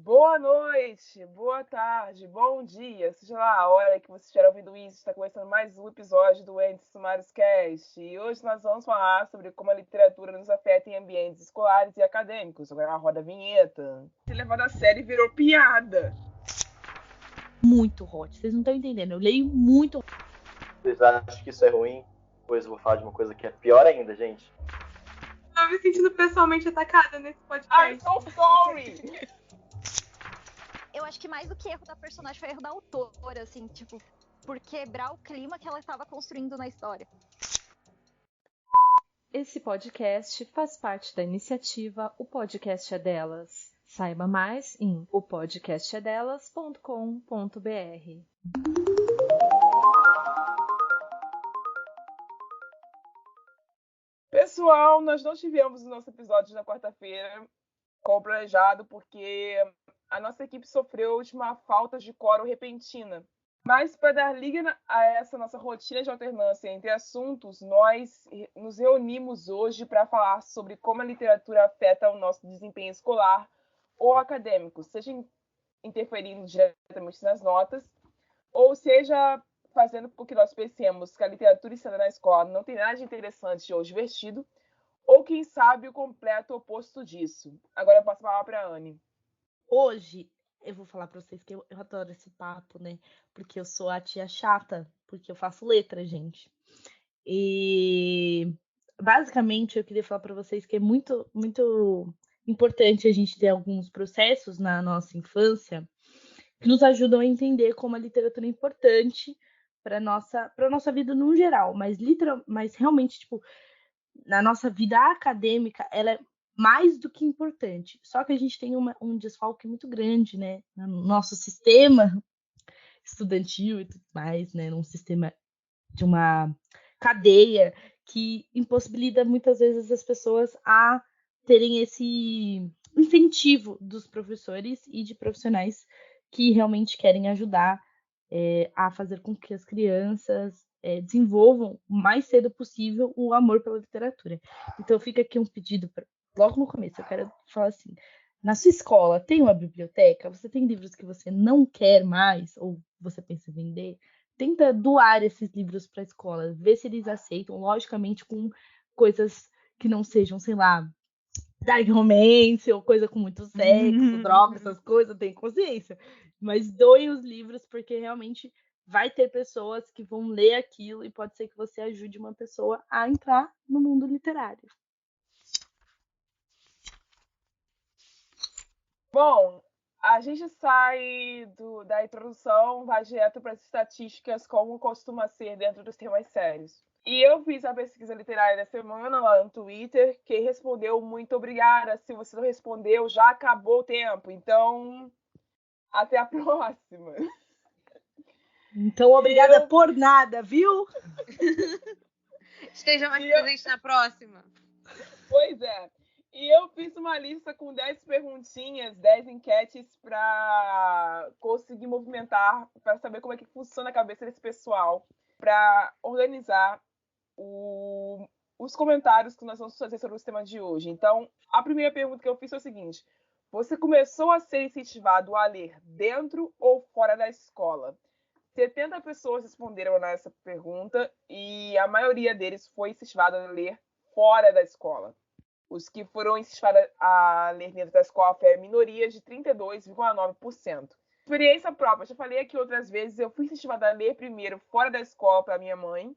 Boa noite, boa tarde, bom dia, seja lá a hora que você estiver ouvindo isso, está começando mais um episódio do Entes Sumários Cast. E hoje nós vamos falar sobre como a literatura nos afeta em ambientes escolares e acadêmicos. Agora roda a vinheta. Ser levado a sério virou piada. Muito hot, vocês não estão entendendo, eu leio muito. Vocês acham que isso é ruim? Pois eu vou falar de uma coisa que é pior ainda, gente. Eu me sentindo pessoalmente atacada nesse podcast. I'm so sorry! Eu acho que mais do que erro da personagem foi erro da autora, assim, tipo, por quebrar o clima que ela estava construindo na história. Esse podcast faz parte da iniciativa O Podcast é Delas. Saiba mais em opodcastedelas.com.br. Pessoal, nós não tivemos o nosso episódio na quarta-feira como planejado, porque a nossa equipe sofreu de uma falta de coro repentina. Mas, para dar liga a essa nossa rotina de alternância entre assuntos, nós nos reunimos hoje para falar sobre como a literatura afeta o nosso desempenho escolar ou acadêmico, seja interferindo diretamente nas notas, ou seja fazendo com que nós pensemos que a literatura ensinada na escola não tem nada de interessante ou divertido, ou quem sabe o completo oposto disso. Agora eu passo a palavra para a Anne. Hoje eu vou falar pra vocês que eu adoro esse papo, né? Porque eu sou a tia chata, porque eu faço letra, gente. E basicamente eu queria falar pra vocês que é muito, muito importante a gente ter alguns processos na nossa infância que nos ajudam a entender como a literatura é importante para nossa vida no geral, mas realmente, tipo, na nossa vida acadêmica, ela é mais do que importante. Só que a gente tem um desfalque muito grande, né? No nosso sistema estudantil e tudo mais, né? Num sistema de uma cadeia que impossibilita muitas vezes as pessoas a terem esse incentivo dos professores e de profissionais que realmente querem ajudar a fazer com que as crianças desenvolvam o mais cedo possível o amor pela literatura. Então fica aqui um pedido, logo no começo, eu quero falar assim, na sua escola tem uma biblioteca? Você tem livros que você não quer mais ou você pensa em vender? Tenta doar esses livros para a escola, ver se eles aceitam, logicamente com coisas que não sejam, sei lá, dark romance ou coisa com muito sexo, droga, essas coisas, tem consciência. Mas doem os livros porque realmente vai ter pessoas que vão ler aquilo e pode ser que você ajude uma pessoa a entrar no mundo literário. Bom, a gente sai da introdução, vai direto para as estatísticas, como costuma ser dentro dos temas sérios. E eu fiz a pesquisa literária da semana lá no Twitter, que respondeu muito obrigada. Se você não respondeu, já acabou o tempo. Então, até a próxima. Então, obrigada por nada, viu? Esteja mais presente na próxima. Pois é. E eu fiz uma lista com 10 perguntinhas, 10 enquetes para conseguir movimentar, para saber como é que funciona a cabeça desse pessoal, para organizar os comentários que nós vamos fazer sobre o tema de hoje. Então, a primeira pergunta que eu fiz foi o seguinte: você começou a ser incentivado a ler dentro ou fora da escola? 70 pessoas responderam nessa pergunta e a maioria deles foi incentivada a ler fora da escola. Os que foram incentivados a ler dentro da escola foi a minoria de 32,9%. Experiência própria, já falei aqui outras vezes, eu fui incentivada a ler primeiro fora da escola para minha mãe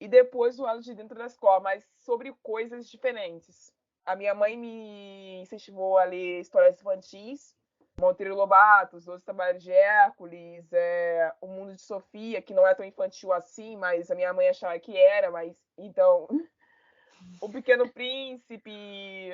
e depois do lado de dentro da escola, mas sobre coisas diferentes. A minha mãe me incentivou a ler histórias infantis, Monteiro Lobato, Os Doze Trabalhos de Hércules, O Mundo de Sofia, que não é tão infantil assim, mas a minha mãe achava que era, mas então... O Pequeno Príncipe.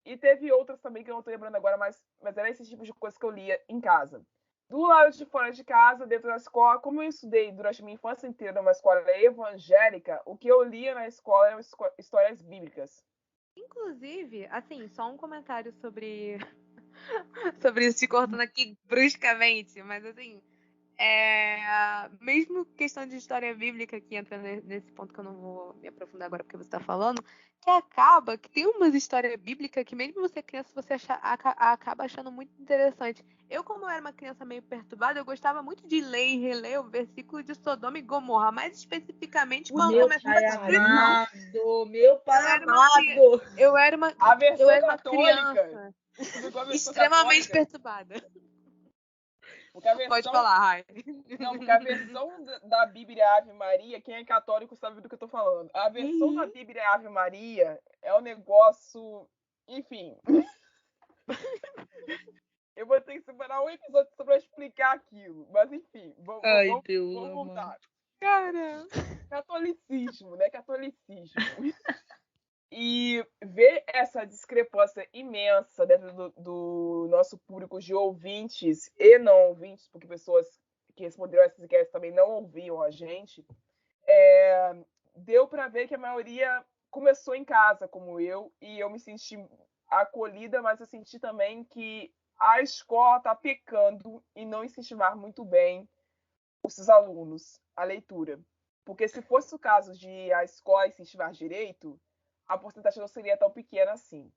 E teve outras também que eu não estou lembrando agora, mas era esse tipo de coisa que eu lia em casa. Do lado de fora de casa, dentro da escola, como eu estudei durante a minha infância inteira numa escola evangélica, o que eu lia na escola eram histórias bíblicas. Inclusive, assim, só um comentário sobre isso, te cortando aqui bruscamente, mas assim, Mesmo questão de história bíblica, que entra nesse ponto que eu não vou me aprofundar agora porque você está falando, que acaba que tem umas histórias bíblicas que mesmo você criança, você acaba achando muito interessante. Eu, como era uma criança meio perturbada, eu gostava muito de ler e reler o versículo de Sodoma e Gomorra, mais especificamente quando Meu começava pai a descrever. amado, meu pai Eu era uma amado. Eu era uma, A versão eu era uma católica. criança Você pegou a versão extremamente católica? perturbada. Porque a versão... Pode falar, Rai. Não, porque a versão da Bíblia Ave Maria, quem é católico sabe do que eu tô falando. A versão da Bíblia Ave Maria é um negócio... Enfim. Eu vou ter que separar um episódio só pra explicar aquilo. Mas enfim, vamos voltar. Cara. Catolicismo, né? Catolicismo. E ver essa discrepância imensa dentro do nosso público de ouvintes e não ouvintes, porque pessoas que responderam essas enquetes também não ouviam a gente, deu para ver que a maioria começou em casa, como eu, e eu me senti acolhida, mas eu senti também que a escola está pecando em não incentivar muito bem os seus alunos a leitura. Porque se fosse o caso de a escola incentivar direito, a porcentagem não seria tão pequena assim.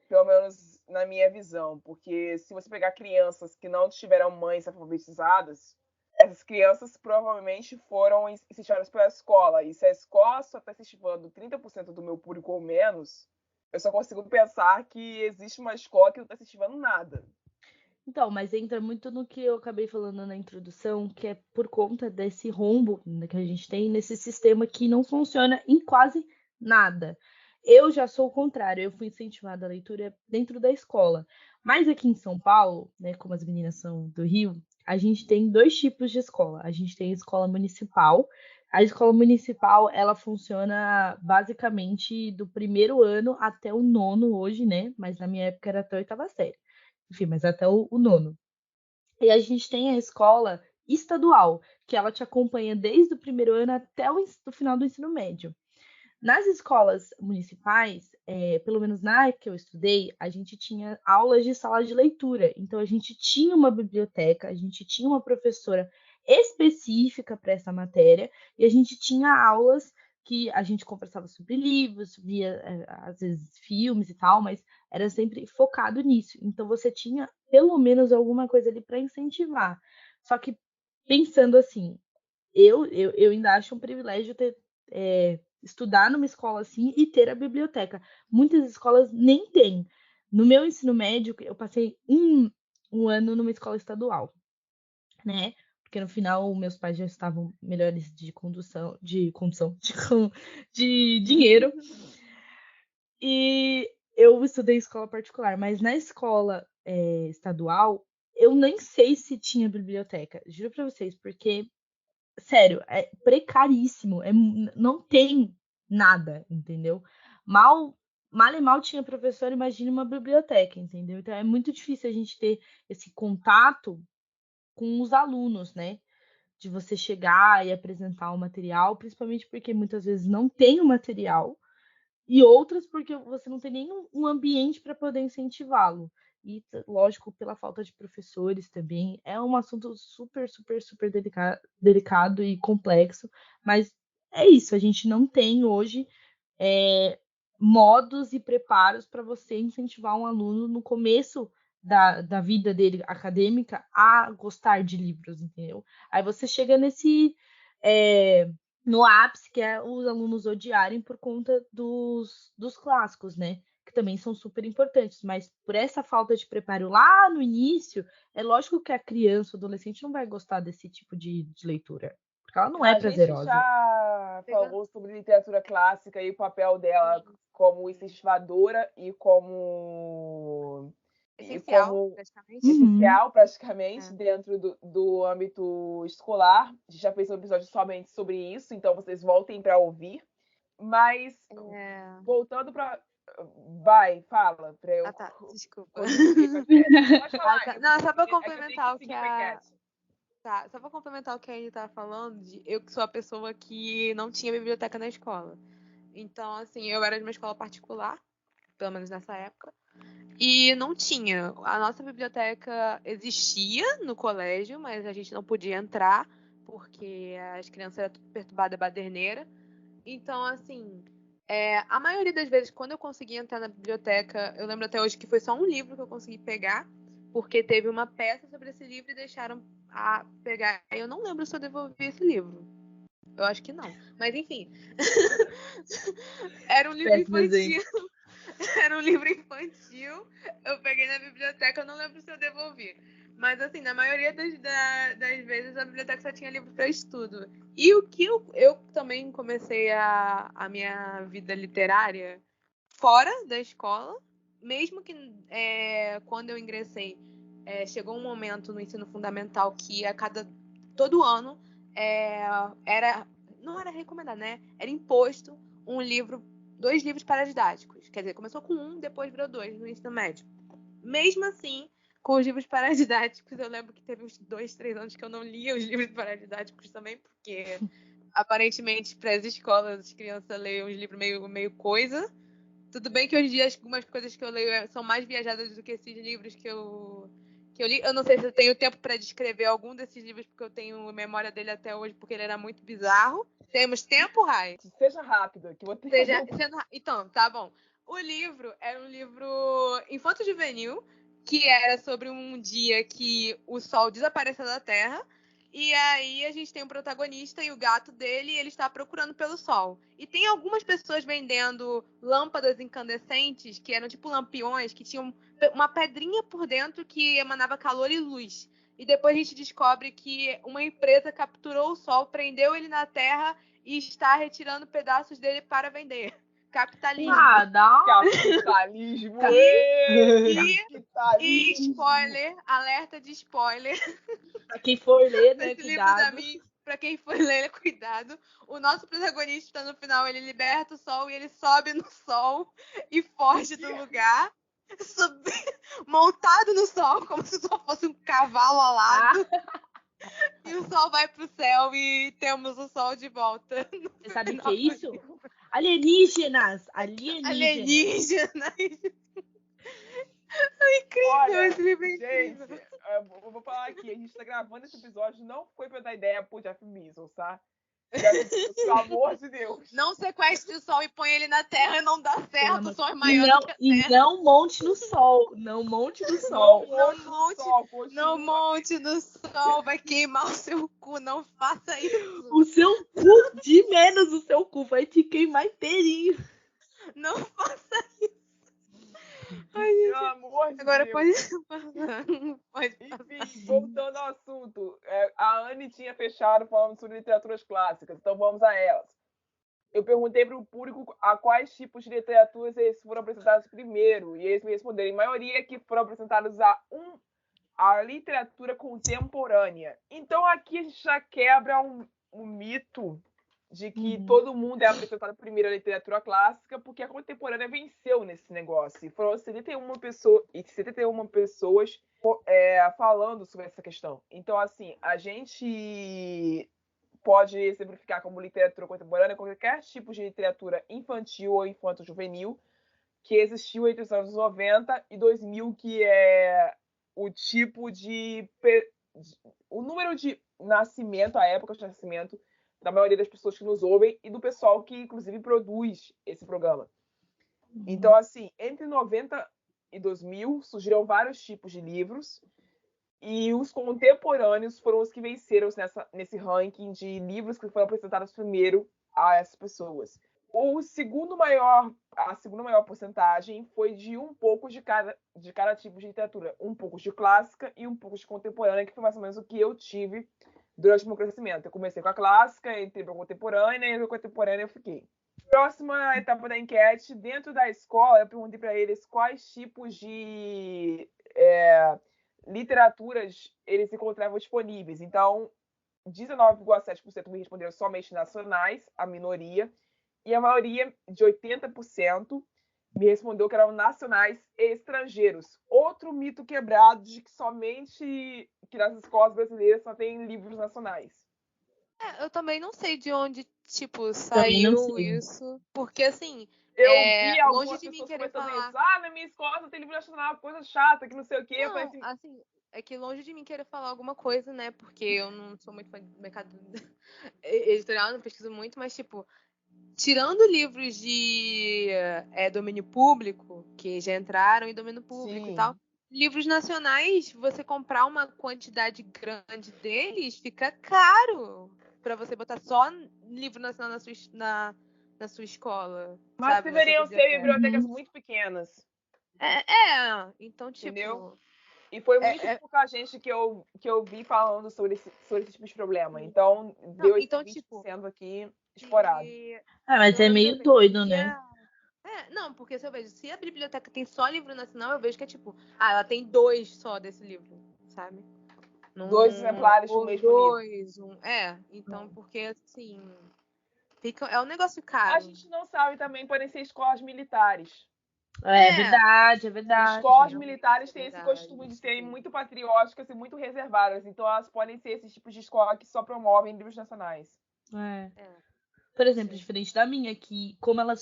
Pelo menos na minha visão. Porque se você pegar crianças que não tiveram mães alfabetizadas, essas crianças provavelmente foram incentivadas pela escola. E se a escola só está incentivando 30% do meu público ou menos, eu só consigo pensar que existe uma escola que não está incentivando nada. Então, mas entra muito no que eu acabei falando na introdução, que é por conta desse rombo que a gente tem nesse sistema que não funciona em quase nada. Eu já sou o contrário, eu fui incentivada a leitura dentro da escola. Mas aqui em São Paulo, né, como as meninas são do Rio, a gente tem dois tipos de escola. A gente tem a escola municipal. A escola municipal, ela funciona basicamente do primeiro ano até o nono hoje, né? Mas na minha época era até a oitava série. Enfim, mas até o nono. E a gente tem a escola estadual, que ela te acompanha desde o primeiro ano até o final do ensino médio. Nas escolas municipais, pelo menos na época que eu estudei, a gente tinha aulas de sala de leitura. Então, a gente tinha uma biblioteca, a gente tinha uma professora específica para essa matéria, e a gente tinha aulas que a gente conversava sobre livros, via, às vezes, filmes e tal, mas era sempre focado nisso. Então, você tinha pelo menos alguma coisa ali para incentivar. Só que, pensando assim, eu ainda acho um privilégio ter estudar numa escola assim e ter a biblioteca. Muitas escolas nem têm. No meu ensino médio, eu passei um ano numa escola estadual, né? Porque no final meus pais já estavam melhores de dinheiro. E eu estudei em escola particular, mas na escola estadual, eu nem sei se tinha biblioteca. Juro pra vocês, porque sério, é precaríssimo. Não tem nada, entendeu? Mal e mal tinha professor, imagine uma biblioteca, entendeu? Então é muito difícil a gente ter esse contato com os alunos, né? De você chegar e apresentar o material, principalmente porque muitas vezes não tem o material, e outras porque você não tem nenhum ambiente para poder incentivá-lo. E, lógico, pela falta de professores também. É um assunto super, super, super delicado e complexo, mas é isso, a gente não tem hoje modos e preparos para você incentivar um aluno no começo da vida dele acadêmica a gostar de livros, entendeu? Aí você chega no ápice, que é os alunos odiarem por conta dos clássicos, né? Que também são super importantes, mas por essa falta de preparo lá no início, é lógico que a criança, o adolescente não vai gostar desse tipo de leitura, porque ela não é prazerosa. A gente já falou sobre literatura clássica e o papel dela como incentivadora e como Essencial, praticamente. Essencial, praticamente, dentro do âmbito escolar. A gente já fez um episódio somente sobre isso, então vocês voltem para ouvir. Mas, voltando para... Vai, fala. Pra eu... tá, desculpa. Pode falar. Não, só para complementar o que só para complementar o que a Anne estava falando, eu que sou a pessoa que não tinha biblioteca na escola. Então, assim, eu era de uma escola particular, pelo menos nessa época. e não tinha. A nossa biblioteca existia no colégio, mas a gente não podia entrar porque as crianças eram tudo perturbada baderneira. Então, assim, a maioria das vezes, quando eu consegui entrar na biblioteca, eu lembro até hoje que foi só um livro que eu consegui pegar, porque teve uma peça sobre esse livro e deixaram a pegar. Eu não lembro se eu devolvi esse livro. Eu acho que não. Mas, enfim. Era um livro infantil. Era um livro infantil. Eu peguei na biblioteca, eu não lembro se eu devolvi. Mas, assim, na maioria das vezes, a biblioteca só tinha livro para estudo. E o que eu também comecei a minha vida literária fora da escola, mesmo que quando eu ingressei, chegou um momento no ensino fundamental que todo ano não era recomendado, né? Era imposto 2 livros paradidáticos. Quer dizer, começou com 1, depois virou 2 no ensino médio. Mesmo assim, com os livros paradidáticos, eu lembro que teve uns 2, 3 anos que eu não lia os livros paradidáticos também, porque aparentemente para as escolas as crianças leem uns livros meio coisa. Tudo bem que hoje em dia algumas coisas que eu leio são mais viajadas do que esses livros que eu li. Eu não sei se eu tenho tempo para descrever algum desses livros, porque eu tenho memória dele até hoje, porque ele era muito bizarro. Temos tempo, Rai? Seja rápido, que vou ter Então, tá bom. O livro era um livro infanto-juvenil, que era sobre um dia que o sol desapareceu da Terra. E aí a gente tem um protagonista e o gato dele, e ele está procurando pelo sol. E tem algumas pessoas vendendo lâmpadas incandescentes, que eram tipo lampiões, que tinham uma pedrinha por dentro que emanava calor e luz. E depois a gente descobre que uma empresa capturou o sol, prendeu ele na Terra e está retirando pedaços dele para vender. Capitalismo. Capitalismo. E spoiler, alerta de spoiler. Pra quem for ler, né, cuidado. Pra quem for ler, cuidado. O nosso protagonista, no final, ele liberta o sol e ele sobe no sol e foge do lugar. Montado no sol, como se o sol fosse um cavalo alado. E o sol vai pro céu e temos o sol de volta. Você sabe o que é isso? Alienígenas! É incrível. Olha, esse livro é incrível. Gente, eu vou falar aqui, a gente tá gravando esse episódio, não foi pra dar ideia pro Jeff Bezos, tá? Pelo amor de Deus. Não sequestre o sol e põe ele na terra, não dá certo, o sol é maior do que a terra. E não monte no sol, não monte no sol. Não monte no sol, vai queimar o seu cu, não faça isso. O seu cu, de menos o seu cu, vai te queimar inteirinho. Não faça isso. Ai, gente, pelo amor de agora Deus. pode Enfim, voltando ao assunto. A Anne tinha fechado falando sobre literaturas clássicas, então vamos a elas. Eu perguntei para o público a quais tipos de literaturas eles foram apresentados primeiro, e eles me responderam, em maioria, que foram apresentados a literatura contemporânea. Então aqui a gente já quebra um mito de que todo mundo é apresentado primeiro a literatura clássica, porque a contemporânea venceu nesse negócio. E foram 71 pessoas falando sobre essa questão. Então, assim, a gente pode exemplificar como literatura contemporânea qualquer tipo de literatura infantil ou infanto-juvenil que existiu entre os anos 90 e 2000, que é o tipo o número de nascimento, a época de nascimento da maioria das pessoas que nos ouvem e do pessoal que, inclusive, produz esse programa. Então, assim, entre 90 e 2000 surgiram vários tipos de livros e os contemporâneos foram os que venceram nesse ranking de livros que foram apresentados primeiro a essas pessoas. A segunda maior porcentagem foi de um pouco de cada tipo de literatura. Um pouco de clássica e um pouco de contemporânea, que foi mais ou menos o que eu tive durante o meu crescimento. Eu comecei com a clássica, entrei para a contemporânea, e na contemporânea eu fiquei. Próxima etapa da enquete, dentro da escola, eu perguntei para eles quais tipos de literaturas eles encontravam disponíveis. Então, 19,7% me responderam somente nacionais, a minoria, e a maioria, de 80%, me respondeu que eram nacionais e estrangeiros. Outro mito quebrado de que nas escolas brasileiras só tem livros nacionais. Eu também não sei de onde tipo, Também não saiu sei. isso. Porque, assim, Eu vi longe algumas de mim pessoas querer comentando falar. isso. Ah, na minha escola não tem livro nacional, coisa chata, que não sei o quê. Eu falei Não, assim, assim, é que longe de mim querer falar alguma coisa, né? Porque eu não sou muito fã do mercado editorial, não pesquiso muito, mas, tipo, tirando livros de domínio público, que já entraram em domínio público e tal, sim. livros nacionais, você comprar uma quantidade grande deles, fica caro pra você botar só livro nacional na sua escola, Mas sabe? Na sua deveriam ser biblioteca. bibliotecas Uhum. muito pequenas, Então, entendeu? tipo... E foi muito É, pouca gente que eu vi falando sobre esse tipo de problema. Então, não, deu esse então, 20% aqui explorado. se- Mas pelo é menos eu meio vejo, doido, se né? não, porque se eu vejo, se a biblioteca tem só livro nacional, eu vejo que é tipo, ela tem 2 só desse livro, sabe? 2 exemplares do Ou mesmo livro. 2, então, porque assim, é um negócio A caro. gente não sabe também, podem ser escolas militares. É verdade, é E verdade. escolas realmente, militares é têm esse verdade, costume de isso serem sim. muito patrióticas e muito reservadas. Então, elas podem ser esses tipos de escola que só promovem livros nacionais. É. É, Por exemplo, Sim. diferente da minha, que como ela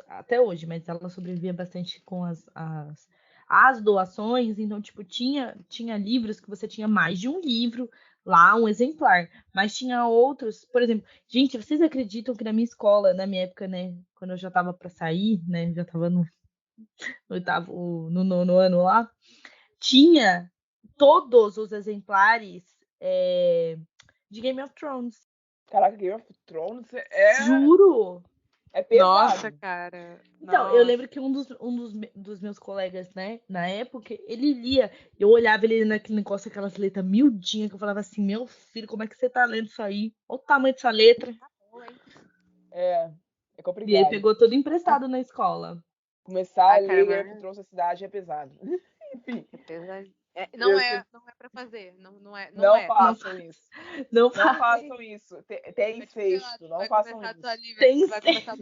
até hoje, mas ela sobrevivia bastante com as doações, então, tipo, tinha livros que você tinha mais de um livro lá, um exemplar, mas tinha outros, por exemplo, gente, vocês acreditam que na minha escola, na minha época, né, quando eu já tava pra sair, né, já tava no nono ano lá, tinha todos os exemplares de Game of Thrones. Caraca, Game of Thrones Juro! é Nossa, pesado. cara. Então, eu Nossa. lembro que dos meus colegas, né, na época, ele lia. Eu olhava ele naquele negócio, aquelas letras miudinhas, que eu falava assim, meu filho, como é que você tá lendo isso aí? Olha o tamanho dessa letra. É E ele complicado. pegou tudo emprestado na escola. Começar a cara, ler Game of mas Thrones na cidade é pesado. Enfim, é pesado. eu sei- Não é pra fazer. Não não é. Não, façam isso. não Não faz. façam isso. Tem É tipo, sei lá, incesto, não façam isso. Tem vai começar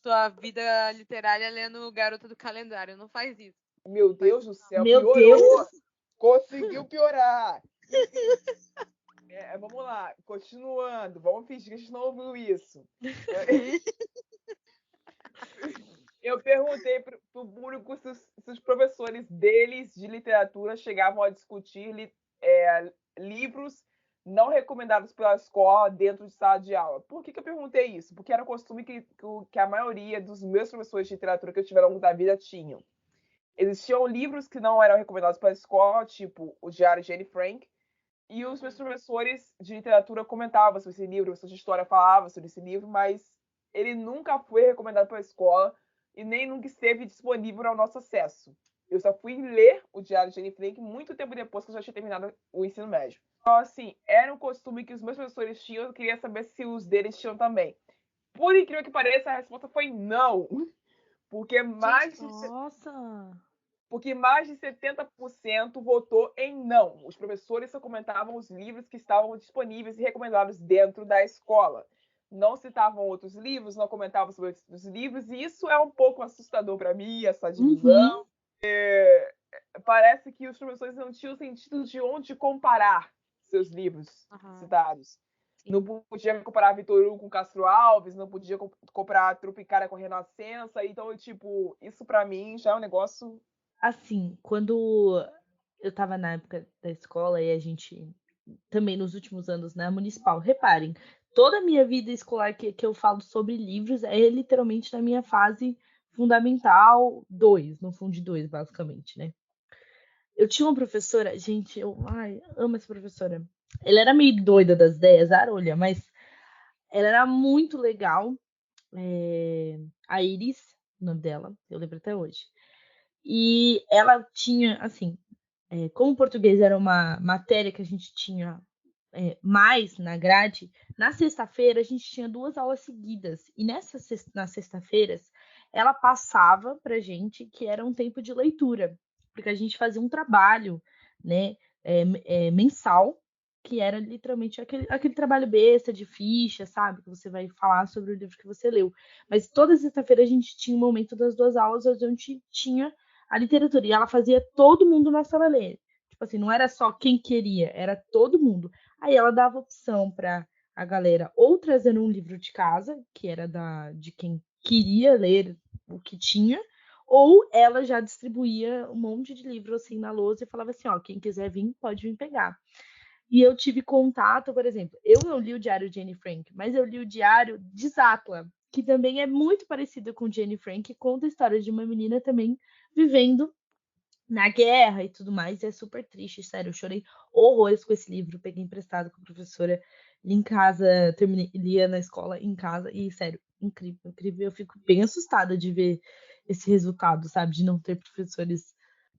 tua vida literária lendo Garota do Calendário. Não faz isso. Meu Faz Deus do isso, céu, Meu piorou! Deus! Conseguiu piorar! Enfim, vamos lá, continuando. Vamos fingir que a gente não ouviu isso. Eu perguntei para o público se os professores deles de literatura chegavam a discutir livros não recomendados pela escola dentro de sala de aula. Por que eu perguntei isso? Porque era costume que a maioria dos meus professores de literatura que eu tive ao longo da vida tinham. Existiam livros que não eram recomendados pela escola, tipo o Diário de Anne Frank, e os meus professores de literatura comentavam sobre esse livro, o professor de história falava sobre esse livro, mas ele nunca foi recomendado pela escola e nem nunca esteve disponível ao nosso acesso. Eu só fui ler o Diário de Anne Frank muito tempo depois que eu já tinha terminado o ensino médio. Então, assim, era um costume que os meus professores tinham, eu queria saber se os deles tinham também. Por incrível que pareça, a resposta foi não. Porque Nossa! porque mais de 70% votou em não. Os professores só comentavam os livros que estavam disponíveis e recomendados dentro da escola. Não citavam outros livros, não comentavam sobre outros livros, e isso é um pouco assustador para mim, essa divisão. Uhum. Parece que os professores não tinham sentido de onde comparar seus livros citados. Sim. Não podia comparar Vitor Hugo com Castro Alves, não podia comparar Tropicália com Renascença, então, tipo, isso para mim já é um negócio. Assim, quando eu tava na época da escola e a gente também nos últimos anos na municipal, reparem, toda a minha vida escolar que eu falo sobre livros é literalmente na minha fase fundamental 2, no fundo de 2, basicamente, né? Eu tinha uma professora, gente, eu amo essa professora. Ela era meio doida das ideias, Arolha, mas ela era muito legal. A Iris, o nome dela, eu lembro até hoje. E ela tinha, assim, como o português era uma matéria que a gente tinha mais na grade, na sexta-feira a gente tinha 2 aulas seguidas. E nas sexta-feiras ela passava pra gente que era um tempo de leitura, porque a gente fazia um trabalho, né, mensal, que era literalmente aquele trabalho besta de ficha, sabe? Que você vai falar sobre o livro que você leu. Mas toda sexta-feira a gente tinha um momento das 2 aulas onde a gente tinha a literatura. E ela fazia todo mundo na sala ler. Tipo assim, não era só quem queria, era todo mundo. Aí ela dava opção para a galera ou trazendo um livro de casa, que era de quem queria ler o que tinha, ou ela já distribuía um monte de livro assim na lousa e falava assim, ó, quem quiser vir, pode vir pegar. E eu tive contato, por exemplo, eu não li o Diário de Anne Frank, mas eu li o Diário de Zatla, que também é muito parecido com o de Anne Frank, conta a história de uma menina também vivendo na guerra e tudo mais, e é super triste, sério, eu chorei horrores com esse livro, peguei emprestado com a professora, li em casa, terminei, lia na escola em casa, e sério, incrível, incrível, eu fico bem assustada de ver esse resultado, sabe, de não ter professores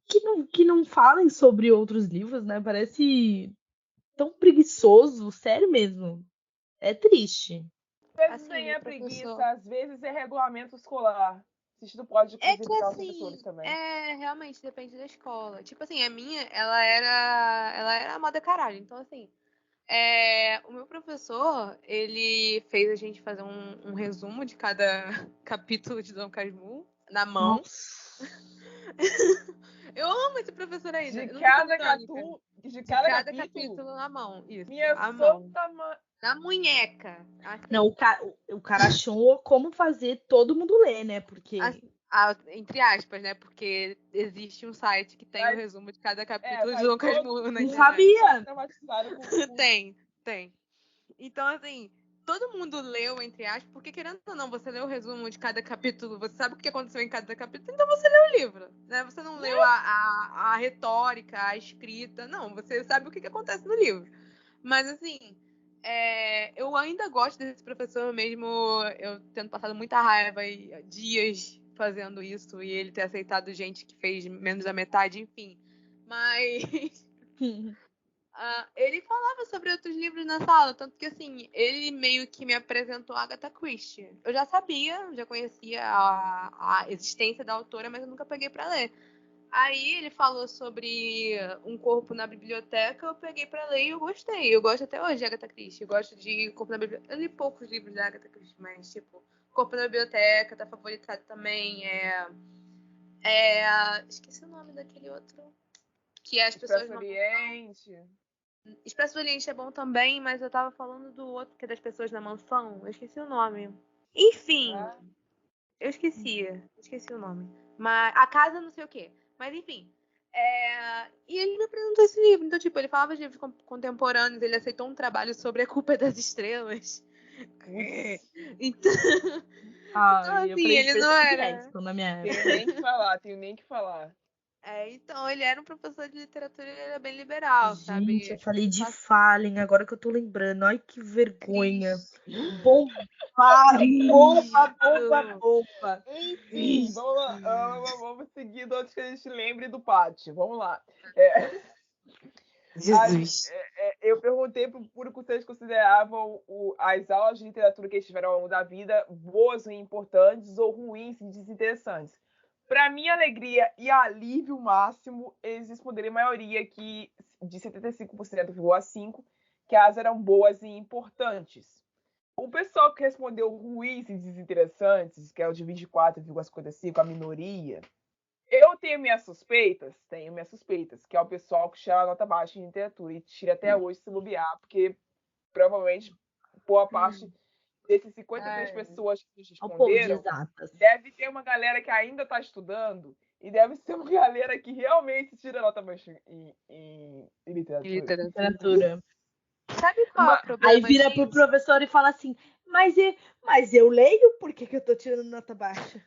que não falem sobre outros livros, né, parece tão preguiçoso, sério mesmo, é triste. Às vezes Assim, nem meu é professor. preguiça, às vezes é regulamento escolar. A gente não pode É que prejudicar os assim, professores também. realmente depende da escola. Tipo assim, a minha, ela era a moda caralho. Então, assim, o meu professor, ele fez a gente fazer um resumo de cada capítulo de Dom Casmurro na mão. Nossa. Eu amo esse professor ainda. De Eu não tô cada, sendo irônica. de De cada cada capítulo, capítulo na mão. Isso, minha a mão. santa mãe. Na munheca. Assim. Não, o cara achou como fazer todo mundo ler, né? Porque. Entre aspas, né? Porque existe um site que tem o resumo de cada capítulo de Dom Casmurro na Não internet. sabia. Tem. Então, assim, todo mundo leu, entre aspas, porque querendo ou não, você leu o resumo de cada capítulo, você sabe o que aconteceu em cada capítulo, então você leu o livro, né? Você não leu a retórica, a escrita, não, você sabe o que acontece no livro. Mas, assim, eu ainda gosto desse professor, mesmo eu tendo passado muita raiva e dias fazendo isso, e ele ter aceitado gente que fez menos da metade, enfim. Mas ele falava sobre outros livros na sala, tanto que, assim, ele meio que me apresentou a Agatha Christie. Eu já sabia, já conhecia a existência da autora, mas eu nunca peguei pra ler. Aí ele falou sobre Um Corpo na Biblioteca, eu peguei pra ler e eu gostei. Eu gosto até hoje de Agatha Christie. Eu gosto de Corpo na Biblioteca. Eu li poucos livros da Agatha Christie, mas, tipo, Corpo na Biblioteca, tá favoritado também. Esqueci o nome daquele outro. Que as pessoas Expresso não... Oriente. Expresso do Oriente é bom também, mas eu tava falando do outro, que é das pessoas na mansão. Eu esqueci o nome. Enfim, eu esqueci o nome. Mas a casa não sei o quê. Mas enfim. E ele me apresentou esse livro. Então, tipo, ele falava de livros contemporâneos, ele aceitou um trabalho sobre A Culpa das Estrelas. Então, Eu assim, ele não era. Na minha época. Tenho nem que falar. Então, ele era um professor de literatura e ele era bem liberal, Gente, sabe? eu falei de Fallen, agora que eu tô lembrando. Ai, que vergonha. Bomba. Enfim, vamos seguindo antes que a gente lembre do pátio. Vamos lá. Jesus. Eu perguntei por que vocês consideravam as aulas de literatura que eles tiveram ao longo da vida boas e importantes ou ruins e desinteressantes. Para minha alegria e alívio máximo, eles responderam a maioria aqui, de 75,5%, que elas eram boas e importantes. O pessoal que respondeu ruins e desinteressantes, que é o de 24,55%, a minoria, eu tenho minhas suspeitas, que é o pessoal que tira a nota baixa em literatura e tira até hoje se bobear, porque provavelmente boa parte desses 53 pessoas que responderam, deve ter uma galera que ainda está estudando e deve ser uma galera que realmente tira nota baixa em literatura. Sabe qual é o problema? Aí vira pro professor e fala assim, mas eu leio, por que eu tô tirando nota baixa?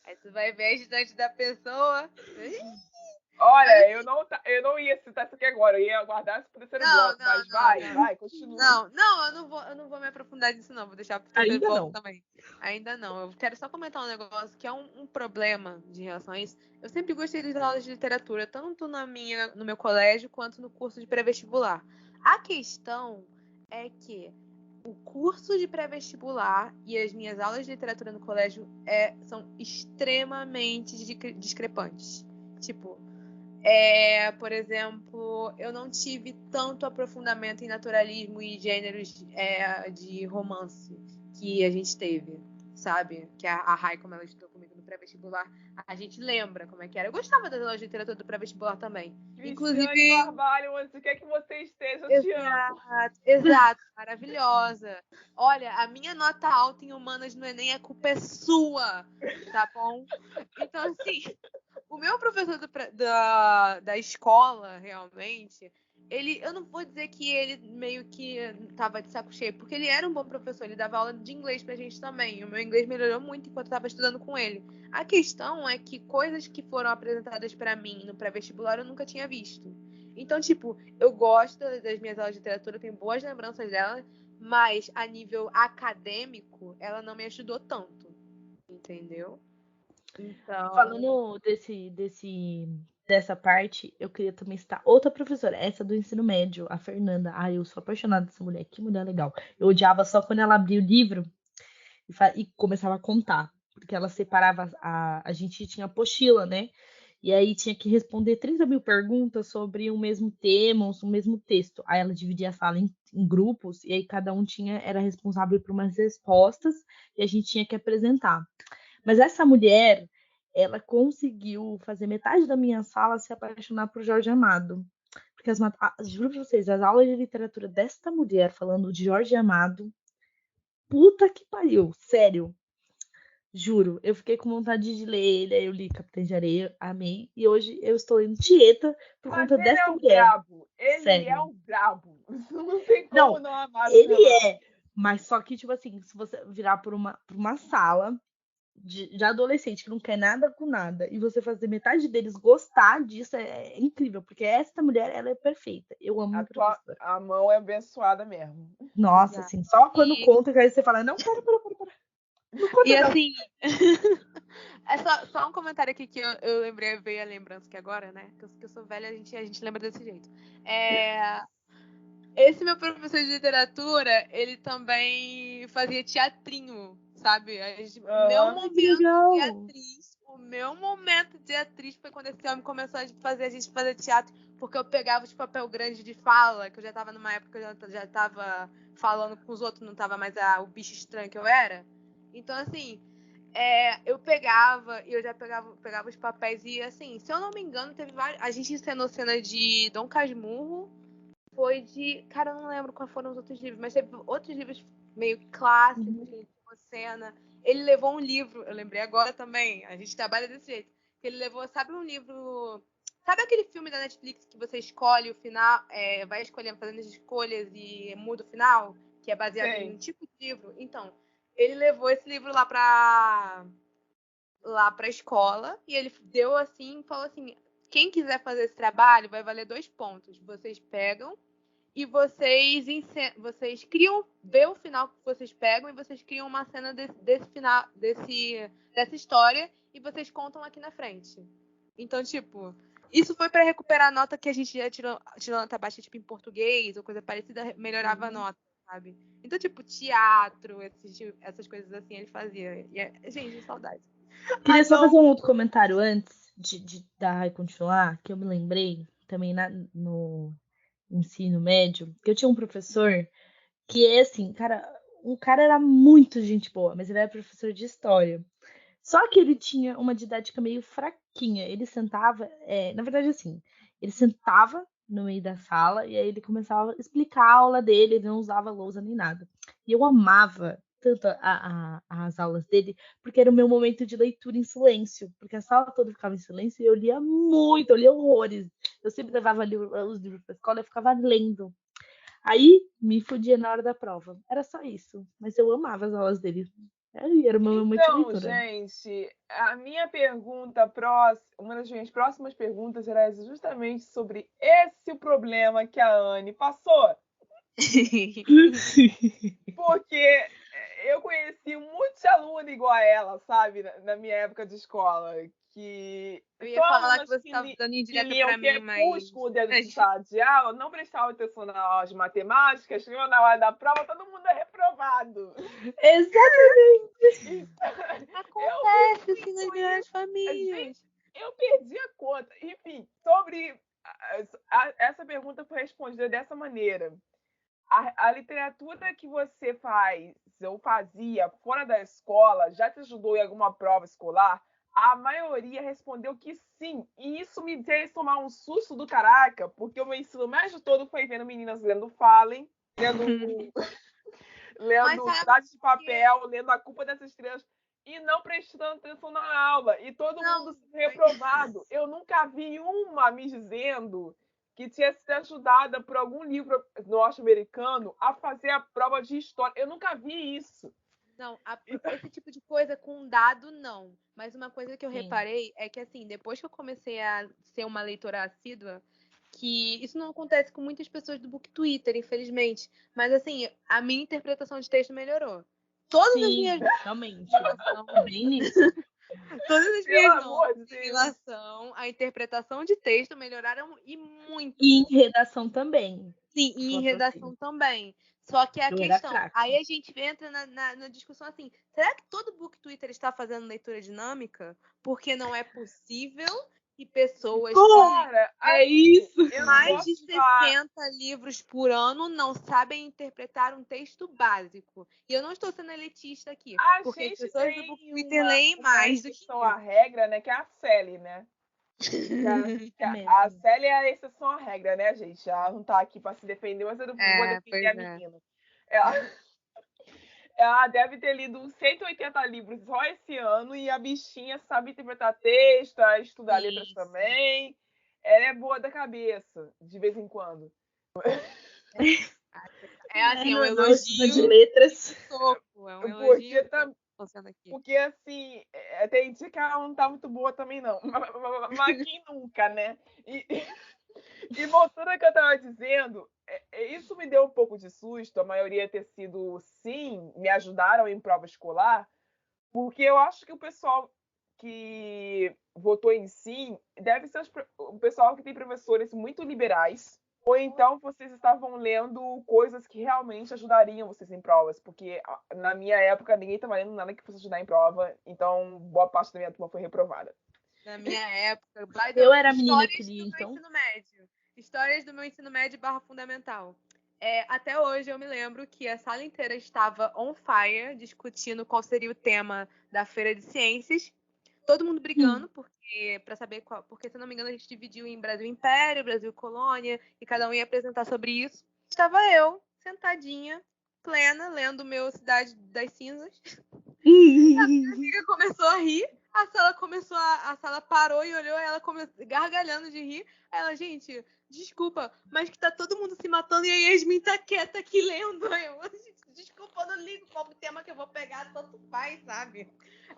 Aí tu vai ver a estante da pessoa. Olha, eu não ia citar isso aqui agora, eu ia aguardar esse terceiro bloco, mas vai, continua. Não, eu não vou me aprofundar nisso, não. Vou deixar pro terceiro bloco também. Ainda não. Eu quero só comentar um negócio que é um problema de relação a isso. Eu sempre gostei das aulas de literatura, tanto no meu colégio quanto no curso de pré-vestibular. A questão é que o curso de pré-vestibular e as minhas aulas de literatura no colégio são extremamente discrepantes. Tipo, por exemplo, eu não tive tanto aprofundamento em naturalismo e gêneros de romance que a gente teve, sabe? Que a Rai, como ela estudou comigo no pré-vestibular, a gente lembra como é que era. Eu gostava das aulas de literatura do pré-vestibular também. Cristiane Inclusive, Carvalho, onde quer que você esteja, eu te amo. exato, maravilhosa. Olha, a minha nota alta em humanas no Enem, a culpa é sua, tá bom? Então, assim, o meu professor da escola, realmente, eu não vou dizer que ele meio que tava de saco cheio, porque ele era um bom professor, ele dava aula de inglês pra gente também. O meu inglês melhorou muito enquanto eu tava estudando com ele. A questão é que coisas que foram apresentadas pra mim no pré-vestibular eu nunca tinha visto. Então, tipo, eu gosto das minhas aulas de literatura, tenho boas lembranças dela, mas a nível acadêmico, ela não me ajudou tanto, entendeu? Então, Falando dessa parte, eu queria também citar outra professora, essa do ensino médio, a Fernanda. Ai, eu sou apaixonada dessa mulher, que mulher legal. Eu odiava só quando ela abria o livro e começava a contar, porque ela separava, a gente tinha apostila, né? E aí tinha que responder 30.000 perguntas sobre o mesmo tema, o mesmo texto. Aí ela dividia a sala em grupos, e aí cada um era responsável por umas respostas, e a gente tinha que apresentar. Mas essa mulher, ela conseguiu fazer metade da minha sala se apaixonar por Jorge Amado. Porque juro pra vocês, as aulas de literatura desta mulher falando de Jorge Amado, puta que pariu, sério. Juro, eu fiquei com vontade de ler ele, aí eu li Capitã de Areia, amei, e hoje eu estou lendo Tieta por Mas conta ele dessa é o mulher. brabo. Ele Sério. é o brabo. Não tem como não amar esse Ele negócio. é, mas só que, tipo assim, se você virar por uma sala de adolescente que não quer nada com nada e você fazer metade deles gostar disso é incrível, porque essa mulher, ela é perfeita. Eu amo minha professora. A mão é abençoada mesmo. Nossa, assim, só quando conta que aí você fala, não, para. Não conta, e não. assim, é só um comentário aqui que eu lembrei, veio a lembrança que agora, né? Que eu sou velha, a gente lembra desse jeito. Esse meu professor de literatura, ele também fazia teatrinho, sabe? O meu momento de atriz foi quando esse homem começou a fazer a gente fazer teatro, porque eu pegava os papel grande de fala, que eu já tava numa época que eu já tava falando com os outros, não tava mais o bicho estranho que eu era. Então, assim, eu pegava os papéis e, assim, se eu não me engano, teve vários. A gente encenou cena de Dom Casmurro. Foi de. Cara, eu não lembro quais foram os outros livros, mas teve outros livros meio clássicos, que ele tinha uma cena. Ele levou um livro, eu lembrei agora também, a gente trabalha desse jeito. Ele levou, sabe um livro. Sabe aquele filme da Netflix que você escolhe o final, vai escolhendo, fazendo as escolhas e muda o final? Que é baseado em um tipo de livro? Então, ele levou esse livro lá pra escola e ele deu assim, falou assim: quem quiser fazer esse trabalho vai valer 2 pontos. Vocês pegam e vocês criam, vê o final que vocês pegam e vocês criam uma cena desse final, dessa história e vocês contam aqui na frente. Então, tipo, isso foi para recuperar a nota que a gente já tirou nota baixa, tipo, em português ou coisa parecida, melhorava a nota, sabe? Então, tipo, teatro, essas coisas assim ele fazia. E, gente, saudade. Queria só fazer um outro comentário antes da Rai continuar, que eu me lembrei também no ensino médio, que eu tinha um professor que é assim, o cara era muito gente boa, mas ele era professor de história. Só que ele tinha uma didática meio fraquinha. Ele sentava, na verdade, assim, ele sentava no meio da sala e aí ele começava a explicar a aula dele, ele não usava lousa nem nada. E eu amava tanto as aulas dele, porque era o meu momento de leitura em silêncio, porque a sala toda ficava em silêncio e eu lia muito, eu lia horrores. Eu sempre levava os livros para a escola e ficava lendo. Aí me fudia na hora da prova. Era só isso. Mas eu amava as aulas dele. Era o meu momento de Então, leitura. gente, a minha pergunta próxima, uma das minhas próximas perguntas era justamente sobre esse problema que a Anne passou. Porque eu conheci muitos alunos igual a ela, sabe, na minha época de escola, que eu ia falar que você estava dando que indireta liam para mim, mas crepúsculo dentro de sala de aula, não prestavam atenção na aula de matemática, chegou na hora da prova, todo mundo é reprovado. Exatamente. Acontece assim nas grandes famílias. Eu perdi a conta. Enfim, sobre essa pergunta foi respondida dessa maneira. A literatura que você faz ou fazia fora da escola já te ajudou em alguma prova escolar? a maioria respondeu que sim. E isso me fez tomar um susto do caraca, porque o meu ensino médio todo foi vendo meninas lendo Fallen, lendo Cidade de Papel, lendo A Culpa dessas Estrelas, e não prestando atenção na aula. E todo mundo reprovado. Eu nunca vi uma me dizendo que tinha sido ajudada por algum livro norte-americano a fazer a prova de história. Eu nunca vi isso. Não, esse tipo de coisa com dado, não. Mas uma coisa que eu Sim. reparei é que, assim, depois que eu comecei a ser uma leitora assídua, que isso não acontece com muitas pessoas do Book Twitter, infelizmente. Mas, assim, a minha interpretação de texto melhorou. Todas as minhas realmente. É bem nisso. Todas as Pelo minhas amor notas de em Deus. relação à interpretação de texto melhoraram e muito. E em redação também. Sim, e em Quanto redação também. Só que a Eu era questão, fraca. aí a gente entra na discussão assim, será que todo Book Twitter está fazendo leitura dinâmica? Porque não é possível que pessoas Cara, É isso. eu não mais posso de te falar. 60 livros por ano não sabem interpretar um texto básico. E eu não estou sendo elitista aqui, A porque as gente pessoas do tem Book Twitter leem uma mais do que exceção à regra, né? Que é a Sally, né? É mesmo. A Sally é a exceção à regra, né, gente? Ela não tá aqui pra se defender, mas eu não vou defender a menina. Ela deve ter lido uns 180 livros só esse ano e a bichinha sabe interpretar texto, estudar letras também. Ela é boa da cabeça, de vez em quando. É assim, é um normal, estuda de elogio letras. soco, é um elogio. Porque assim, tem dia que ela não tá muito boa também, não. Mas quem nunca, né? E voltando ao que eu tava dizendo, isso me deu um pouco de susto, a maioria ter sido sim, me ajudaram em prova escolar, porque eu acho que o pessoal que votou em sim deve ser o pessoal que tem professores muito liberais, ou então vocês estavam lendo coisas que realmente ajudariam vocês em provas, porque na minha época ninguém estava lendo nada que fosse ajudar em prova, então boa parte da minha turma foi reprovada. Na minha época, Eu era a menina que lia, então. Ensino médio. Histórias do meu ensino médio / fundamental. Até hoje eu me lembro que a sala inteira estava on fire, discutindo qual seria o tema da feira de ciências. Todo mundo brigando, para saber qual. Porque, se não me engano, a gente dividiu em Brasil Império, Brasil Colônia, e cada um ia apresentar sobre isso. Estava eu, sentadinha, plena, lendo o meu Cidade das Cinzas. A minha amiga começou a rir, a sala parou e olhou, ela começou gargalhando de rir. Aí ela, gente, desculpa, mas que tá todo mundo se matando e a Yasmin tá quieta aqui lendo. Eu, desculpa, eu não ligo qual tema que eu vou pegar, tanto faz, sabe?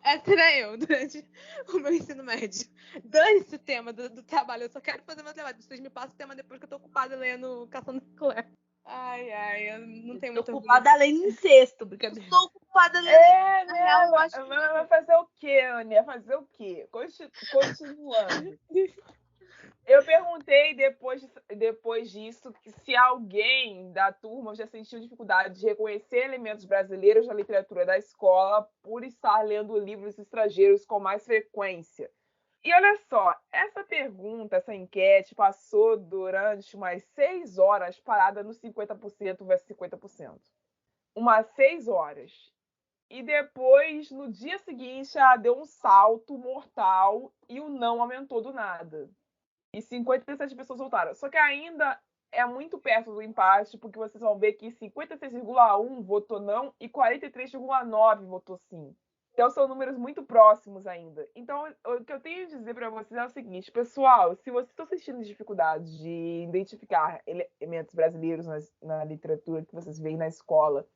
Essa era eu durante o meu ensino médio. Dane-se o tema do trabalho, eu só quero fazer meu trabalho. Vocês me passam o tema depois que eu tô ocupada lendo Caçando Claire. Ai, eu não tenho muito ocupada além do incesto, brincadeira. Tô ocupada lendo. Né? Vai fazer o quê, Aninha? Fazer o quê? Continuando. Eu perguntei depois disso se alguém da turma já sentiu dificuldade de reconhecer elementos brasileiros na literatura da escola por estar lendo livros estrangeiros com mais frequência. E olha só, essa pergunta, essa enquete passou durante umas 6 horas parada no 50% versus 50%. Umas 6 horas. E depois, no dia seguinte, ela deu um salto mortal e o não aumentou do nada. E 57 pessoas votaram. Só que ainda é muito perto do empate, porque vocês vão ver que 56,1 votou não e 43,9 votou sim. Então são números muito próximos ainda. Então, o que eu tenho a dizer para vocês é o seguinte, pessoal, se vocês estão sentindo dificuldade de identificar elementos brasileiros na literatura que vocês veem na escola,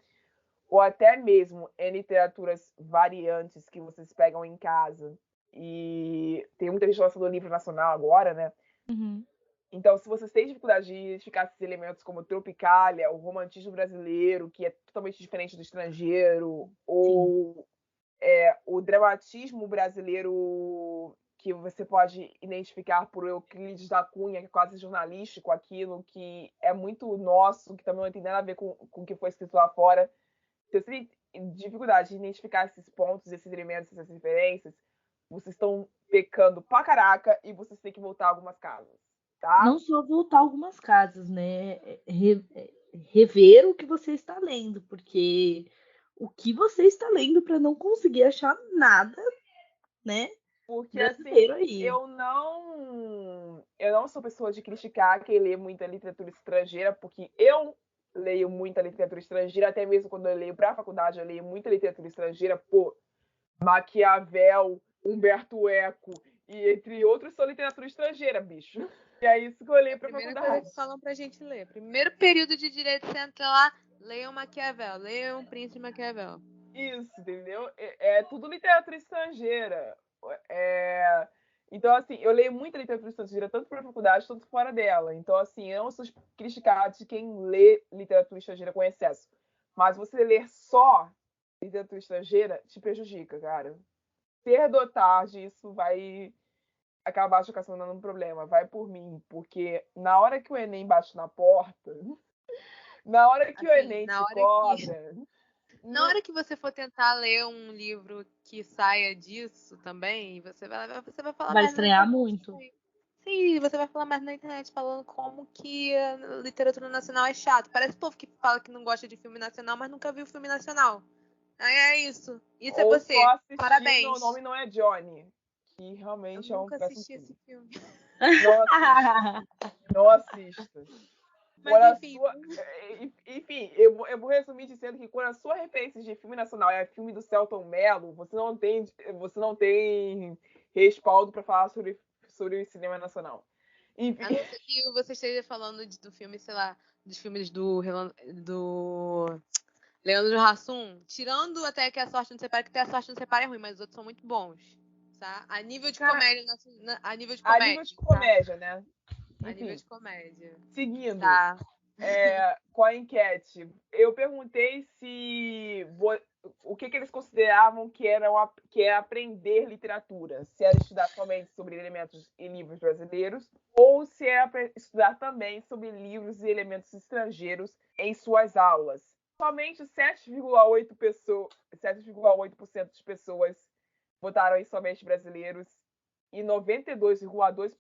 ou até mesmo em literaturas variantes que vocês pegam em casa, e tem muita gente lançando livro nacional agora, né? Uhum. Então, se vocês têm dificuldade de identificar esses elementos como Tropicália, o romantismo brasileiro, que é totalmente diferente do estrangeiro, ou o dramatismo brasileiro, que você pode identificar por Euclides da Cunha, que é quase jornalístico, aquilo que é muito nosso, que também não tem nada a ver com o que foi escrito lá fora. Se você tem dificuldade de identificar esses pontos, esses elementos, essas referências, vocês estão pecando pra caraca e vocês têm que voltar algumas casas, tá? Não só voltar algumas casas, né? Rever o que você está lendo, porque o que você está lendo para não conseguir achar nada, né? Porque, Brasileiro assim, aí. eu não sou pessoa de criticar quem lê muita literatura estrangeira, porque eu leio muita literatura estrangeira, até mesmo quando eu leio para a faculdade, eu leio muita literatura estrangeira, pô, Maquiavel, Humberto Eco, e entre outros, são literatura estrangeira, bicho. E é isso que eu leio para a Primeira faculdade. coisa que falam pra gente ler. Primeiro período de direito, você entra lá, leiam Maquiavel, leiam Príncipe Maquiavel. Isso, entendeu? É tudo literatura estrangeira. Então, assim, eu leio muita literatura estrangeira, tanto para a faculdade, quanto fora dela. Então, assim, eu não sou criticar de quem lê literatura estrangeira com excesso. Mas você ler só literatura estrangeira te prejudica, cara. Cedo ou tarde, isso vai acabar te ocasionando um problema. Vai por mim, porque na hora que o Enem bate na porta, na hora que o Assim, Enem na te hora cobra... Na hora que você for tentar ler um livro que saia disso também, você vai falar Vai merda na estranhar internet. muito. Sim, você vai falar merda na internet falando como que a literatura nacional é chato. Parece o povo que fala que não gosta de filme nacional, mas nunca viu filme nacional. Aí é isso. Isso é Ou você. só assistir Parabéns. Meu Nome Não é Johnny, que Eu realmente é um nunca péssimo assisti filme. esse filme. Não assista. Não assista. Mas Quando a enfim, sua... Enfim, eu vou resumir dizendo que quando a sua referência de filme nacional é filme do Selton Mello, você não tem respaldo para falar sobre o cinema nacional. Enfim, a não ser que você esteja falando do filme, sei lá, dos filmes do Leandro Hassum, tirando até que A Sorte Não Separa, que até A Sorte Não Separa é ruim, mas os outros são muito bons, tá? A nível de cara, comédia, a nível de a nível de comédia, tá? comédia, né? A nível Enfim, de comédia. seguindo. Tá. Com a enquete, eu perguntei o que eles consideravam que é aprender literatura, se era estudar somente sobre elementos e livros brasileiros, ou se é estudar também sobre livros e elementos estrangeiros em suas aulas. Somente 7,8% de pessoas votaram em somente brasileiros e 92,2%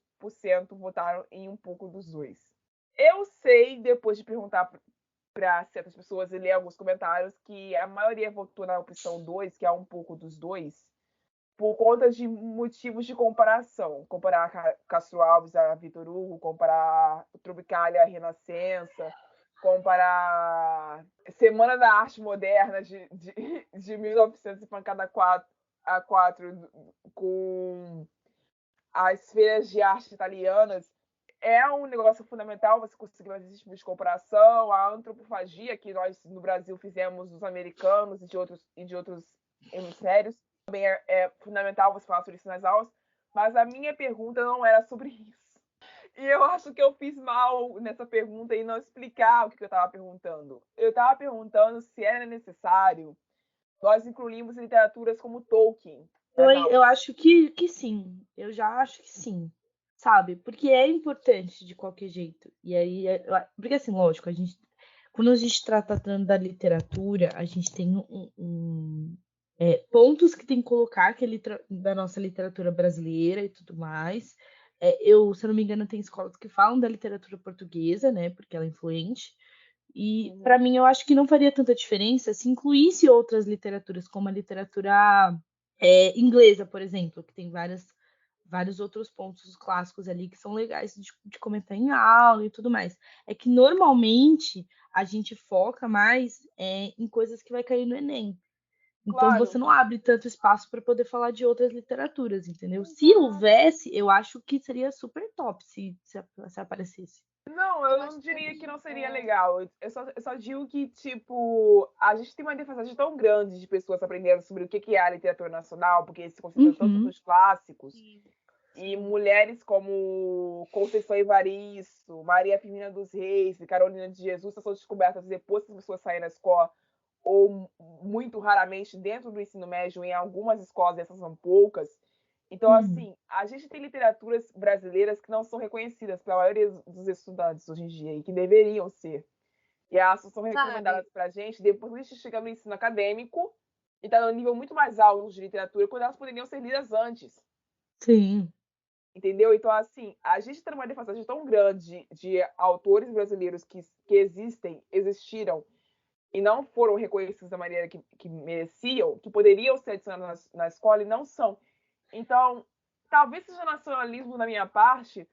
votaram em um pouco dos dois. Eu sei, depois de perguntar para certas pessoas e ler alguns comentários, que a maioria votou na opção 2, que é um pouco dos dois, por conta de motivos de comparação. Comparar Castro Alves a Vitor Hugo, comparar o Tropicália a Renascença, comparar Semana da Arte Moderna de 1900 e pancada 4 com as feiras de arte italianas. É um negócio fundamental você conseguir fazer esse tipo de comparação. A antropofagia que nós no Brasil fizemos dos americanos e de outros hemisférios também é fundamental você falar sobre isso nas aulas. Mas a minha pergunta não era sobre isso. E eu acho que eu fiz mal nessa pergunta e não explicar o que eu estava perguntando. Eu estava perguntando se era necessário nós incluirmos literaturas como Tolkien. Eu acho que sim. Eu já acho que sim. Sabe? Porque é importante de qualquer jeito. E aí, porque assim, lógico, quando a gente está tratando da literatura, a gente tem pontos que tem que colocar da nossa literatura brasileira e tudo mais. Se eu não me engano, tem escolas que falam da literatura portuguesa, né? Porque ela é influente. E, para mim, eu acho que não faria tanta diferença se incluísse outras literaturas, como a literatura inglesa, por exemplo, que tem vários outros pontos clássicos ali que são legais de comentar em aula e tudo mais. É que normalmente a gente foca mais em coisas que vai cair no Enem. Então Claro. você não abre tanto espaço para poder falar de outras literaturas, entendeu? Se houvesse, eu acho que seria super top se aparecesse. Não, eu não diria que não seria legal. Eu só digo que, tipo, a gente tem uma defasagem tão grande de pessoas aprendendo sobre o que é a literatura nacional, porque se concentra tanto nos clássicos. Sim. E mulheres como Conceição Evaristo, Maria Firmina dos Reis e Carolina de Jesus são descobertas depois que as pessoas saem da escola, ou muito raramente dentro do ensino médio, em algumas escolas, essas são poucas. Então, assim, a gente tem literaturas brasileiras que não são reconhecidas pela maioria dos estudantes hoje em dia e que deveriam ser. E elas são recomendadas pra gente depois que a gente chega no ensino acadêmico e tá no nível muito mais alto de literatura, quando elas poderiam ser lidas antes. Sim. Entendeu? Então, assim, a gente tem uma defasagem tão grande de autores brasileiros que existiram e não foram reconhecidos da maneira que mereciam, que poderiam ser adicionados na escola e não são. Então, talvez seja nacionalismo da minha parte,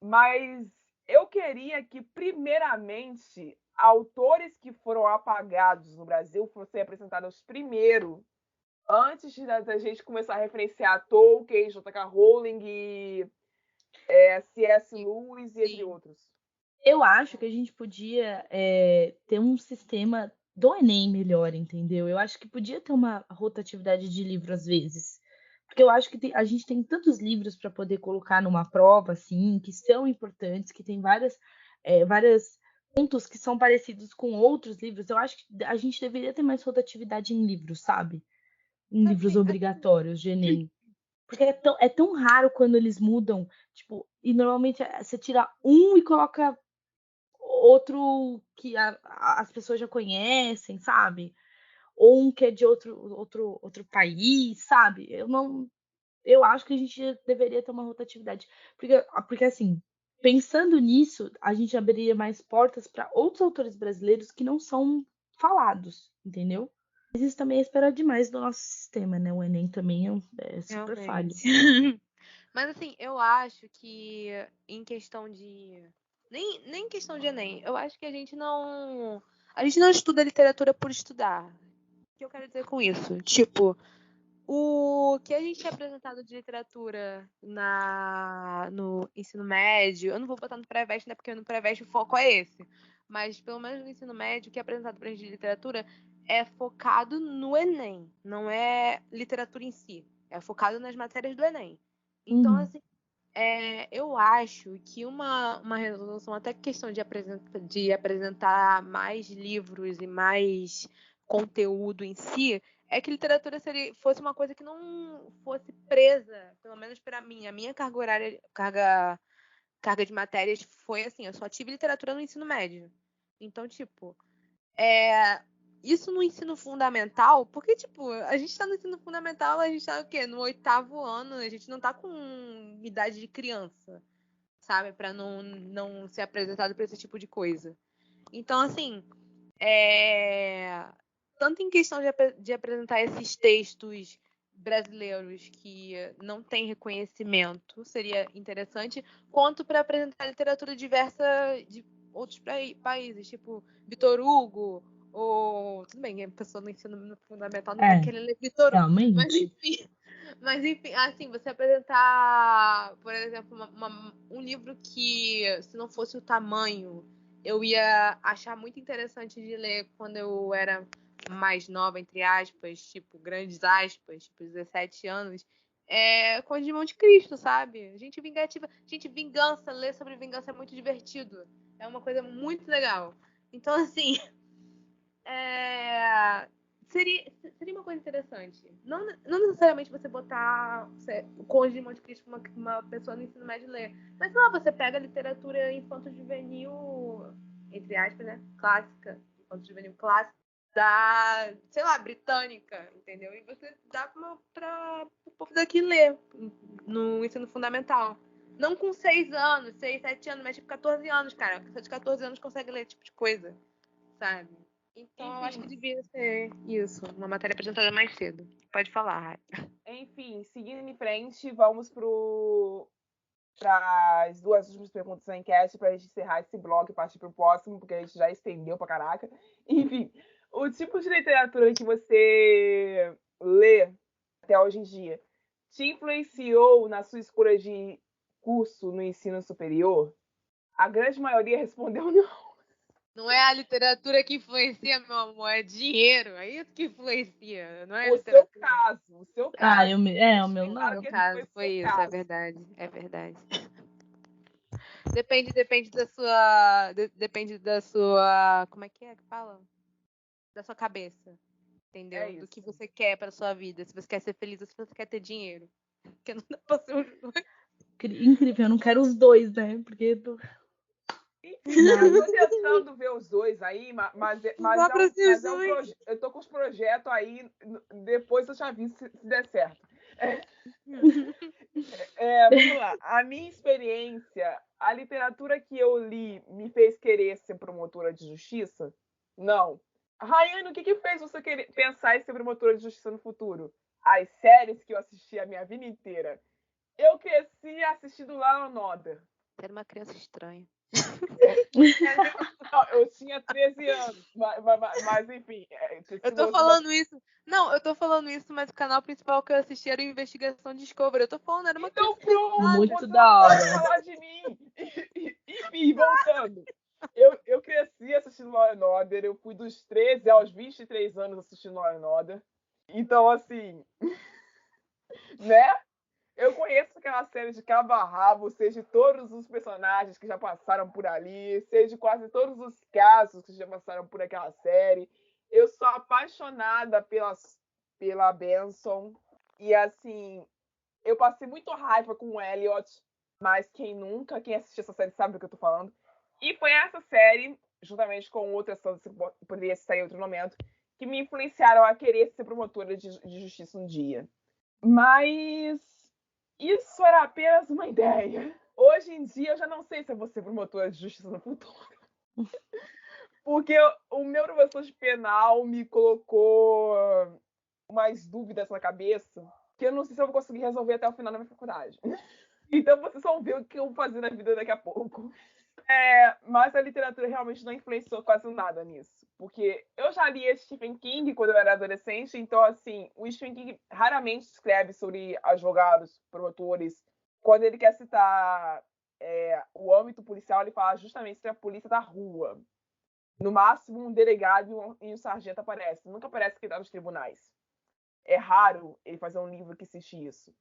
mas eu queria que, primeiramente, autores que foram apagados no Brasil fossem apresentados primeiro, antes da gente começar a referenciar Tolkien, J.K. Rowling e C.S. Lewis e entre outros. Eu acho que a gente podia ter um sistema do Enem melhor, entendeu? Eu acho que podia ter uma rotatividade de livro às vezes. Porque eu acho que a gente tem tantos livros para poder colocar numa prova, assim, que são importantes, que tem vários pontos que são parecidos com outros livros. Eu acho que a gente deveria ter mais rotatividade em livros, sabe? Em livros obrigatórios de Enem. Porque é tão raro quando eles mudam, tipo, e normalmente você tira um e coloca outro que as pessoas já conhecem, sabe? Ou um que é de outro país, sabe? Eu acho que a gente deveria ter uma rotatividade. Porque assim, pensando nisso, a gente abriria mais portas para outros autores brasileiros que não são falados, entendeu? Mas isso também é esperar demais do nosso sistema, né? O Enem também é super falho. Mas assim, eu acho que em questão de. Nem em questão de Enem, eu acho que a gente não estuda literatura por estudar. O que eu quero dizer com isso? Tipo, o que a gente é apresentado de literatura no ensino médio, eu não vou botar no pré-veste, né? Porque no pré-veste o foco é esse. Mas pelo menos no ensino médio, o que é apresentado pra gente de literatura é focado no Enem. Não é literatura em si. É focado nas matérias do Enem. Então, assim, eu acho que uma resolução, até questão de apresentar mais livros e mais conteúdo em si, é que literatura fosse uma coisa que não fosse presa, pelo menos para mim. A minha carga horária, carga de matérias foi assim, eu só tive literatura no ensino médio. Então, tipo, isso no ensino fundamental, porque, tipo, a gente tá no ensino fundamental, a gente tá o quê? No 8º ano, a gente não tá com idade de criança, sabe? Pra não ser apresentado pra esse tipo de coisa. Então, assim, tanto em questão de apresentar esses textos brasileiros que não têm reconhecimento, seria interessante, quanto para apresentar literatura diversa de outros países, tipo Vitor Hugo, ou tudo bem, a pessoa no ensino fundamental não vai querer ler Vitor Hugo, realmente. mas enfim, assim, você apresentar, por exemplo, um livro que, se não fosse o tamanho, eu ia achar muito interessante de ler quando eu era mais nova, entre aspas, tipo, grandes aspas, tipo, 17 anos, Conde de Monte Cristo, sabe? Gente vingativa. Gente, vingança, ler sobre vingança é muito divertido. É uma coisa muito legal. Então, assim, seria uma coisa interessante. Não necessariamente você botar o Conde de Monte Cristo pra uma pessoa no ensino médio ler. Mas não, você pega a literatura infanto-juvenil, entre aspas, né? Clássica, infanto-juvenil clássica, da, sei lá, britânica, entendeu? E você dá para o povo daqui ler no ensino fundamental. Não com 6 anos, 6, 7 anos, mas tipo 14 anos, cara. A pessoa de 14 anos consegue ler esse tipo de coisa, sabe? Então, eu acho que devia ser isso, uma matéria apresentada mais cedo. Pode falar, Rai. Enfim, seguindo em frente, vamos para as 2 últimas perguntas da enquete, para a gente encerrar esse bloco e partir para o próximo, porque a gente já estendeu para caraca. Enfim, o tipo de literatura que você lê até hoje em dia te influenciou na sua escolha de curso no ensino superior? A grande maioria respondeu não. Não é a literatura que influencia, meu amor, é dinheiro. É isso que influencia, não é a literatura. O seu caso. O meu não. No caso, foi isso, é verdade. É verdade. Depende da sua. Depende da sua. Como é que fala? Da sua cabeça. Entendeu? Do que você quer pra sua vida. Se você quer ser feliz ou se você quer ter dinheiro. Porque não dá pra ser os dois. Incrível, eu não quero os dois, né? Porque. Enfim, eu tô tentando ver os dois aí, mas eu tô com os projetos aí, depois eu já vi se der certo. Vamos lá. A minha experiência, a literatura que eu li me fez querer ser promotora de justiça? Não. Rayane, o que fez você querer pensar em ser promotora de justiça no futuro? As séries que eu assisti a minha vida inteira. Eu cresci assistindo Law and Order. Você era uma criança estranha. Não, eu tinha 13 anos, mas enfim. Eu tô falando isso. Não, eu tô falando isso, mas o canal principal que eu assisti era o Investigação Discovery. Eu tô falando, era uma Então criança. pronto, Muito você da não pode hora. falar de mim. Enfim, voltando. Eu cresci assistindo Law and Order, eu fui dos 13 aos 23 anos assistindo Law and Order. Então, assim, né? Eu conheço aquela série de cabo a rabo, seja de todos os personagens que já passaram por ali, seja de quase todos os casos que já passaram por aquela série. Eu sou apaixonada pela Benson. E, assim, eu passei muito raiva com o Elliot, mas quem assistiu essa série sabe do que eu tô falando. E foi essa série, juntamente com outras que poderia sair em outro momento, que me influenciaram a querer ser promotora de justiça um dia. Mas isso era apenas uma ideia. Hoje em dia eu já não sei se eu vou ser promotora de justiça no futuro. Porque o meu professor de penal me colocou umas dúvidas na cabeça que eu não sei se eu vou conseguir resolver até o final da minha faculdade. Então vocês vão ver o que eu vou fazer na vida daqui a pouco. Mas a literatura realmente não influenciou quase nada nisso. Porque eu já lia Stephen King quando eu era adolescente, então, assim, o Stephen King raramente escreve sobre advogados, promotores. Quando ele quer citar o âmbito policial, ele fala justamente sobre a polícia da rua. No máximo, um delegado e um sargento aparecem. Nunca aparece que está nos tribunais. É raro ele fazer um livro que cite isso.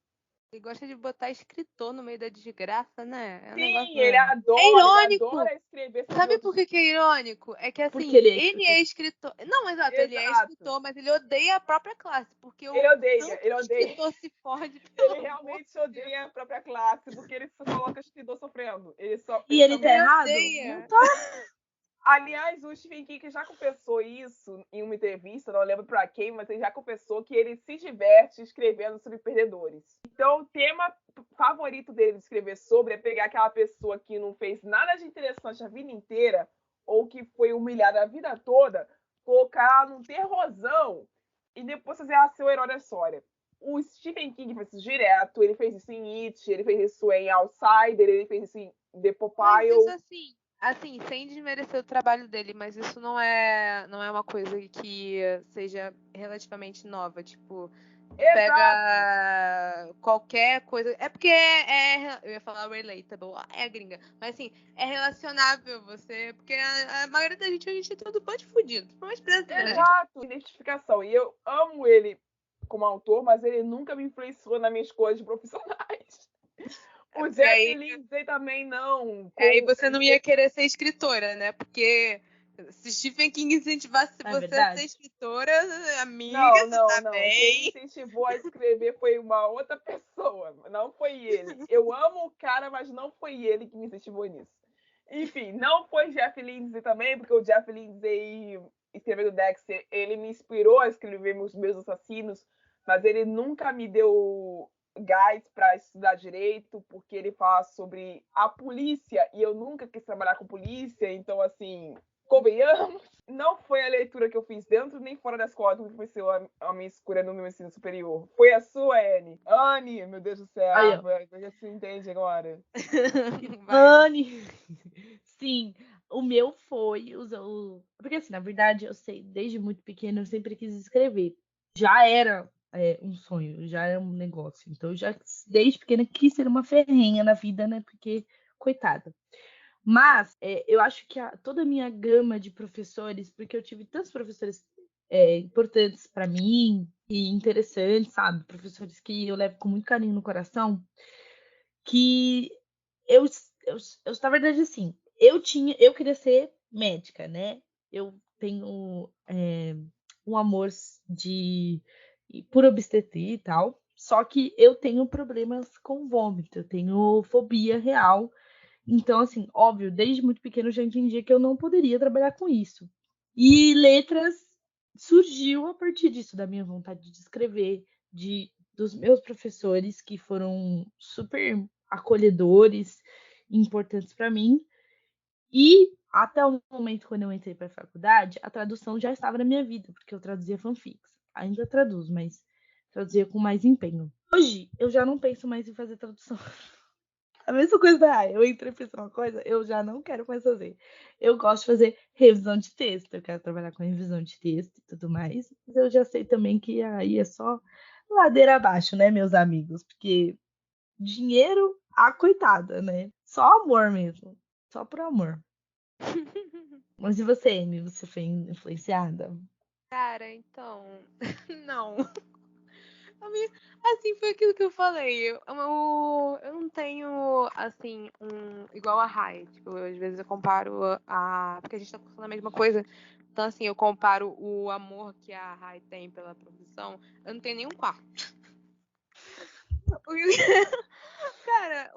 Ele gosta de botar escritor no meio da desgraça, né? É um Sim, negócio... ele É irônico! Ele adora escrever sobre Sabe outros... por que é irônico? É que assim, Porque ele é ele é escritor. Não, exato, ele é escritor, mas ele odeia a própria classe. Porque Ele odeia, tanto ele odeia. escritor se fode, pelo Ele realmente odeia a própria classe, porque ele só coloca o escritor sofrendo. E ele tá Ele errado? odeia. Não tá. Aliás, o Stephen King já confessou isso em uma entrevista, não lembro pra quem, mas ele já confessou que ele se diverte escrevendo sobre perdedores. Então, o tema favorito dele de escrever sobre é pegar aquela pessoa que não fez nada de interessante a vida inteira, ou que foi humilhada a vida toda, colocar ela num terrorzão e depois fazer ela ser o herói da história. O Stephen King fez isso direto, ele fez isso em It, ele fez isso em Outsider, ele fez isso em The Popeye. Mas isso assim, sem desmerecer o trabalho dele, mas isso não é uma coisa que seja relativamente nova, tipo, pega qualquer coisa, é porque eu ia falar relatable, é gringa, mas assim, é relacionável você, porque a maioria da gente, a gente é todo bando fudido, mas brasileiro. Exato, identificação, e eu amo ele como autor, mas ele nunca me influenciou nas minhas coisas profissionais. O Jeff Lindsay também não. Aí você não ia querer ser escritora, né? Porque se Stephen King incentivasse você a ser escritora, amiga, não, você tá bem. Quem me incentivou a escrever foi uma outra pessoa, não foi ele. Eu amo o cara, mas não foi ele que me incentivou nisso. Enfim, não foi Jeff Lindsay também, porque o Jeff Lindsay, escrevendo Dexter, ele me inspirou a escrever Meus Assassinos, mas ele nunca me deu gás para estudar direito, porque ele fala sobre a polícia, e eu nunca quis trabalhar com polícia, então, assim, convenhamos, não foi a leitura que eu fiz dentro nem fora da escola que foi a minha escolha no meu ensino superior. Foi a sua, Anne. Anne, meu Deus do céu. Você entende agora? Anne. Sim, o meu foi... Porque, assim, na verdade, eu sei, desde muito pequena, eu sempre quis escrever. Já era um sonho, já era um negócio. Então, eu já, desde pequena, quis ser uma ferrenha na vida, né? Porque, coitada. Mas eu acho que toda a minha gama de professores, porque eu tive tantos professores importantes para mim e interessantes, sabe? Professores que eu levo com muito carinho no coração, que eu na verdade, assim, eu queria ser médica, né? Eu tenho um amor por obstetria e tal, só que eu tenho problemas com vômito, eu tenho fobia real. Então, assim, óbvio, desde muito pequeno eu já entendia que eu não poderia trabalhar com isso. E letras surgiu a partir disso, da minha vontade de escrever, dos meus professores que foram super acolhedores, importantes para mim. E até o momento quando eu entrei para a faculdade, a tradução já estava na minha vida, porque eu traduzia fanfics. Ainda traduzo, mas traduzia com mais empenho. Hoje, eu já não penso mais em fazer tradução. A mesma coisa, eu entrei pensando uma coisa, eu já não quero mais fazer. Eu gosto de fazer revisão de texto, eu quero trabalhar com revisão de texto e tudo mais. Mas eu já sei também que aí é só ladeira abaixo, né, meus amigos? Porque dinheiro, coitada, né? Só amor mesmo. Só por amor. Mas e você, Amy? Você foi influenciada? Cara, então. Não. Assim, foi aquilo que eu falei. Eu não tenho, assim, igual a Rai. Tipo, às vezes eu comparo porque a gente tá falando a mesma coisa. Então, assim, eu comparo o amor que a Rai tem pela profissão. Eu não tenho nenhum quarto. Cara,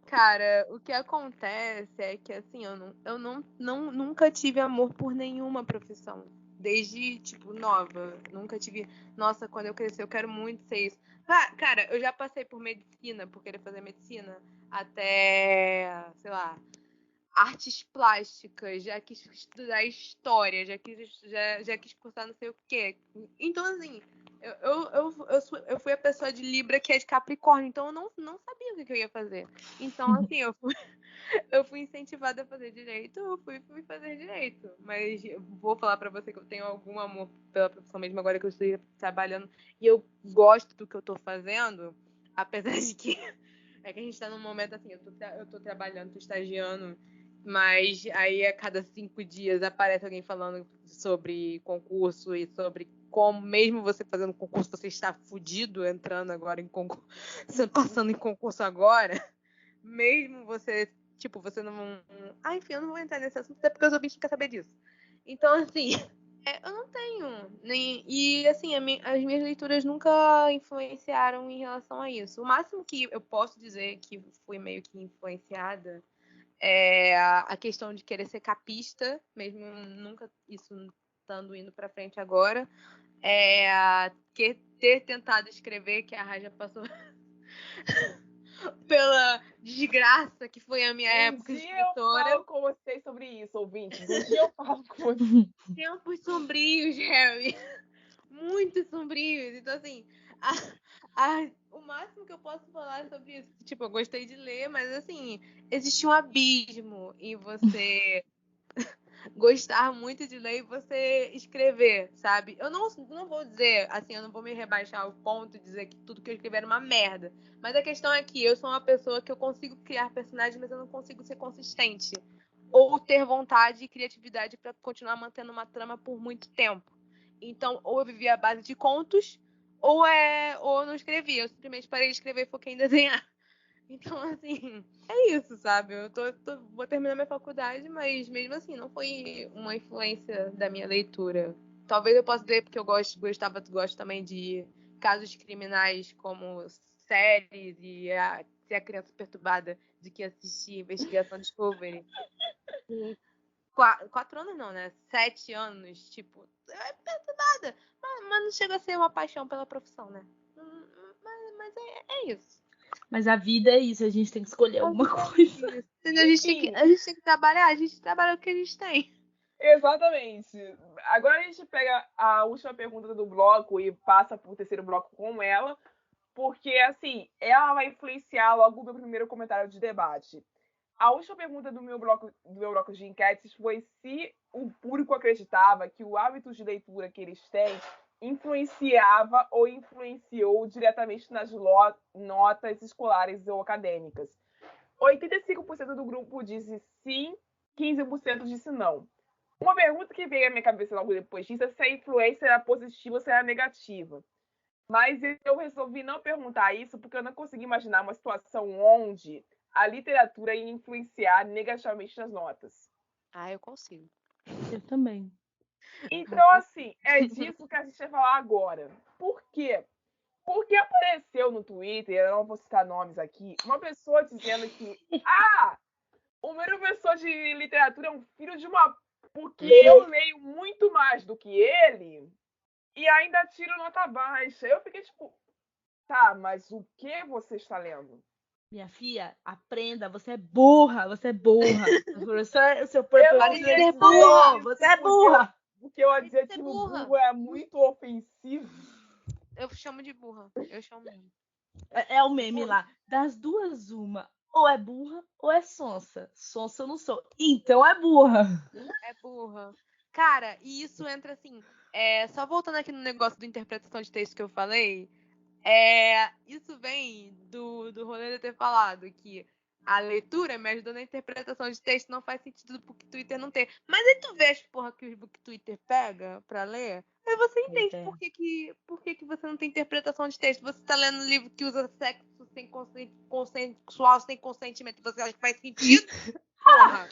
Cara, o que acontece é que, assim, eu nunca tive amor por nenhuma profissão. Desde, tipo, nova. Nunca tive. Nossa, quando eu crescer, eu quero muito ser isso. Cara, eu já passei por medicina, por querer fazer medicina, até, sei lá, artes plásticas, já quis estudar história, já quis cursar não sei o quê. Então, assim, eu fui a pessoa de Libra que é de Capricórnio, então eu não sabia o que eu ia fazer. Então, assim, eu fui incentivada a fazer direito, eu fui fazer direito. Mas eu vou falar pra você que eu tenho algum amor pela profissão mesmo agora que eu estou trabalhando e eu gosto do que eu tô fazendo, apesar de que é que a gente tá num momento assim, eu tô trabalhando, tô estagiando, mas aí a cada 5 dias aparece alguém falando sobre concurso e sobre como, mesmo você fazendo concurso, você está fudido entrando agora em concurso, passando em concurso agora, mesmo você, tipo, você não... enfim, eu não vou entrar nesse assunto, até porque os ouvintes não querem saber disso. Então, assim, eu não tenho. E, assim, as minhas leituras nunca influenciaram em relação a isso. O máximo que eu posso dizer que fui meio que influenciada é a questão de querer ser capista, mesmo nunca isso estando indo pra frente agora. Ter tentado escrever, que a Raja passou pela desgraça que foi a minha época de escritora. Eu falo com vocês sobre isso, ouvintes. Um dia eu falo com vocês. Tempos sombrios, Harry. Muito sombrios. Então, assim, o máximo que eu posso falar sobre isso, tipo, eu gostei de ler, mas, assim, existe um abismo em você gostar muito de ler e você escrever, sabe? Eu não vou dizer, assim, eu não vou me rebaixar ao ponto de dizer que tudo que eu escrever era uma merda. Mas a questão é que eu sou uma pessoa que eu consigo criar personagens, mas eu não consigo ser consistente. Ou ter vontade e criatividade para continuar mantendo uma trama por muito tempo. Então, ou eu vivia à base de contos, ou eu não escrevia. Eu simplesmente parei de escrever e foquei em desenhar. Então, assim, é isso, sabe? Vou terminar minha faculdade, mas mesmo assim, não foi uma influência da minha leitura. Talvez eu possa dizer porque eu gosto também de casos criminais como séries e ser a criança perturbada de que assisti Investigação Discovery. 4 anos não, né? 7 anos, tipo, é perturbada. Mas não chega a ser uma paixão pela profissão, né? Mas é isso. Mas a vida é isso, a gente tem que escolher alguma coisa. A gente tem que trabalhar, a gente trabalha o que a gente tem. Exatamente. Agora a gente pega a última pergunta do bloco e passa pro terceiro bloco com ela, porque, assim, ela vai influenciar logo no primeiro comentário de debate. A última pergunta do meu bloco de enquetes foi se o público acreditava que o hábito de leitura que eles têm influenciava ou influenciou diretamente nas notas escolares ou acadêmicas. 85% do grupo disse sim, 15% disse não. Uma pergunta que veio à minha cabeça logo depois disso é se a influência era positiva ou se era negativa. Mas eu resolvi não perguntar isso porque eu não consegui imaginar uma situação onde a literatura ia influenciar negativamente nas notas. Eu consigo. Eu também. Então, assim, é disso que a gente vai falar agora. Por quê? Porque apareceu no Twitter, eu não vou citar nomes aqui, uma pessoa dizendo que o meu professor de literatura é um filho de uma... Porque eu leio muito mais do que ele e ainda tiro nota baixa. Eu fiquei tipo, tá, mas o que você está lendo? Minha filha, aprenda, você é burra, você é burra. O seu professor, você é burra. Porque eu adjetivo burro é muito ofensivo. Eu chamo de burra. Eu chamo mesmo. É o meme lá. Das duas, uma. Ou é burra ou é sonsa. Sonsa eu não sou. Então é burra. É burra. Cara, e isso entra assim. Só voltando aqui no negócio da interpretação de texto que eu falei. Isso vem do rolê de eu ter falado que a leitura me ajudou na interpretação de texto, não faz sentido do Book Twitter não ter. Mas aí tu vê as porra que o Book Twitter pega pra ler, aí você entende por que você não tem interpretação de texto. Você tá lendo um livro que usa sexo sem consensual, sem consentimento, você acha que faz sentido? Porra!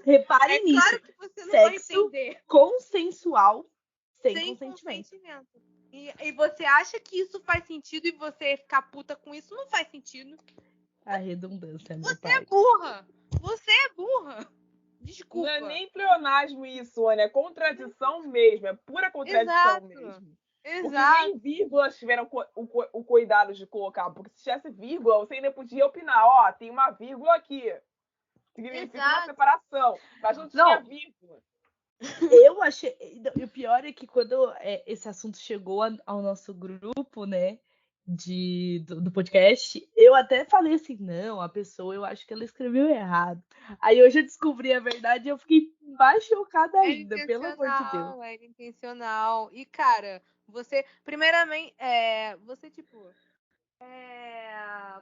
Reparem nisso. Claro que você não vai Sexo entender. Consensual sem Sem consentimento. E você acha que isso faz sentido e você ficar puta com isso não faz sentido. A redundância, meu Você pai. é burra. Você é burra. Desculpa. Não é nem pleonasmo isso, Ana. É contradição mesmo. É pura contradição Exato. mesmo. Porque Exato. nem vírgulas tiveram o cuidado de colocar. Porque se tivesse vírgula, você ainda podia opinar. Ó, tem uma vírgula aqui. Significa uma Exato. separação. Mas não tinha vírgula. Eu achei. E o pior é que quando esse assunto chegou ao nosso grupo, né? Do podcast, eu até falei assim, não, a pessoa, eu acho que ela escreveu errado. Aí hoje eu descobri a verdade e eu fiquei mais chocada ainda, pelo amor de Deus. Era intencional. E, cara, você, primeiramente, você, tipo,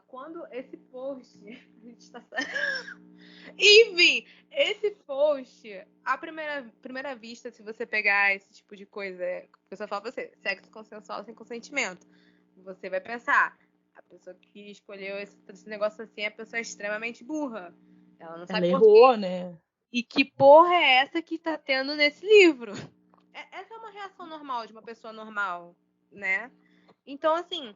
quando esse post, a gente tá... Enfim, esse post, à primeira vista, se você pegar esse tipo de coisa, a pessoa fala pra você, sexo consensual sem consentimento, você vai pensar, a pessoa que escolheu esse negócio assim é a pessoa extremamente burra. Ela não sabe Ela português. errou, né? E que porra é essa que tá tendo nesse livro? Essa é uma reação normal de uma pessoa normal, né? Então, assim,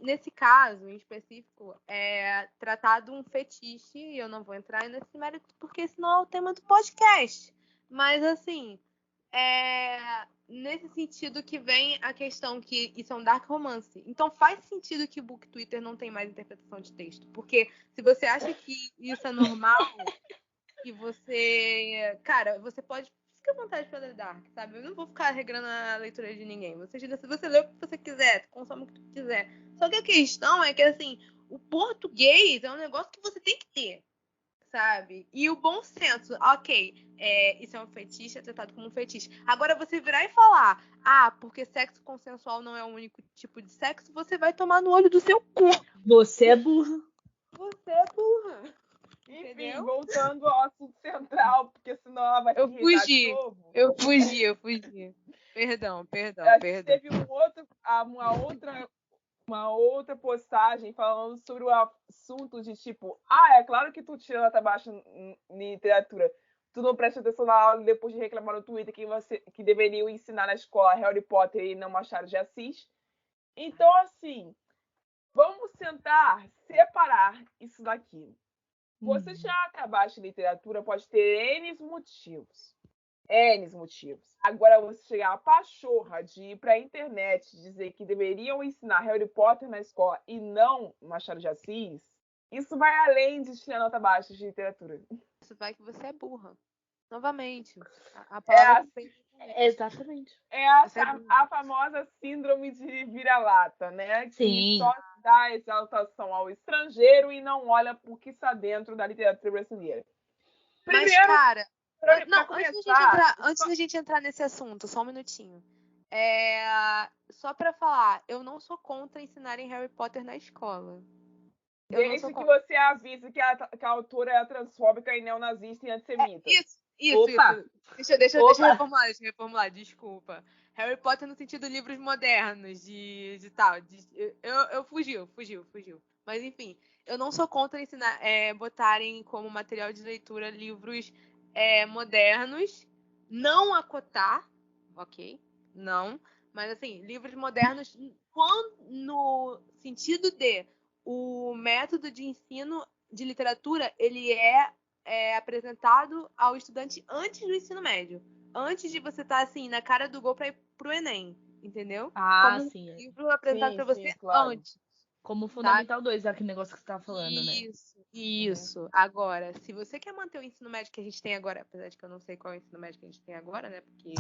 nesse caso em específico, é tratado um fetiche, e eu não vou entrar nesse mérito porque senão é o tema do podcast. Mas, assim, nesse sentido que vem a questão que isso é um dark romance. Então faz sentido que o Book Twitter não tem mais interpretação de texto. Porque se você acha que isso é normal, que você... Cara, você pode... Fica à vontade para ler dark, sabe? Eu não vou ficar regrando a leitura de ninguém. Se você lê o que você quiser, consome o que você quiser. Só que a questão é que, assim, o português é um negócio que você tem que ter, sabe? E o bom senso, ok, isso é um fetiche, é tratado como um fetiche. Agora você virar e falar, porque sexo consensual não é o único tipo de sexo, você vai tomar no olho do seu cu. Você é burra. Você é burra. Enfim, Entendeu? voltando ao assunto central, porque senão ela vai se irritar de novo. Eu fugi. Perdão. A gente teve uma outra postagem falando sobre o assunto de tipo, é claro que tu tira nota baixa em literatura. Tu não presta atenção na aula depois de reclamar no Twitter que deveriam ensinar na escola Harry Potter e não Machado de Assis. Então, assim, vamos tentar separar isso daqui. Você já acabaste literatura pode ter N motivos. Agora, você chegar a pachorra de ir pra internet dizer que deveriam ensinar Harry Potter na escola e não Machado de Assis, isso vai além de tirar nota baixa de literatura. Isso vai que você é burra. Novamente. A palavra Exatamente. É a famosa síndrome de vira-lata, né? Sim. Que só dá exaltação ao estrangeiro e não olha por que está dentro da literatura brasileira. Mas, cara, antes da gente gente entrar nesse assunto, só um minutinho. Só pra falar, eu não sou contra ensinarem Harry Potter na escola. Desde que você avise que a autora é transfóbica e neonazista e antissemita. Isso. Deixa eu reformular, desculpa. Harry Potter no sentido de livros modernos, de tal. Fugiu. Mas, enfim, eu não sou contra ensinar, botarem como material de leitura livros modernos, não acotar, ok? Não, mas assim, livros modernos no sentido de o método de ensino de literatura, ele é apresentado ao estudante antes do ensino médio. Antes de você estar, assim, na cara do gol para ir pro Enem, entendeu? Como sim. um livro apresentado para você claro. antes. Como Fundamental 2, aquele negócio que você estava falando, Isso. Agora, se você quer manter o ensino médio que a gente tem agora, apesar de que eu não sei qual é o ensino médio que a gente tem agora, né? Porque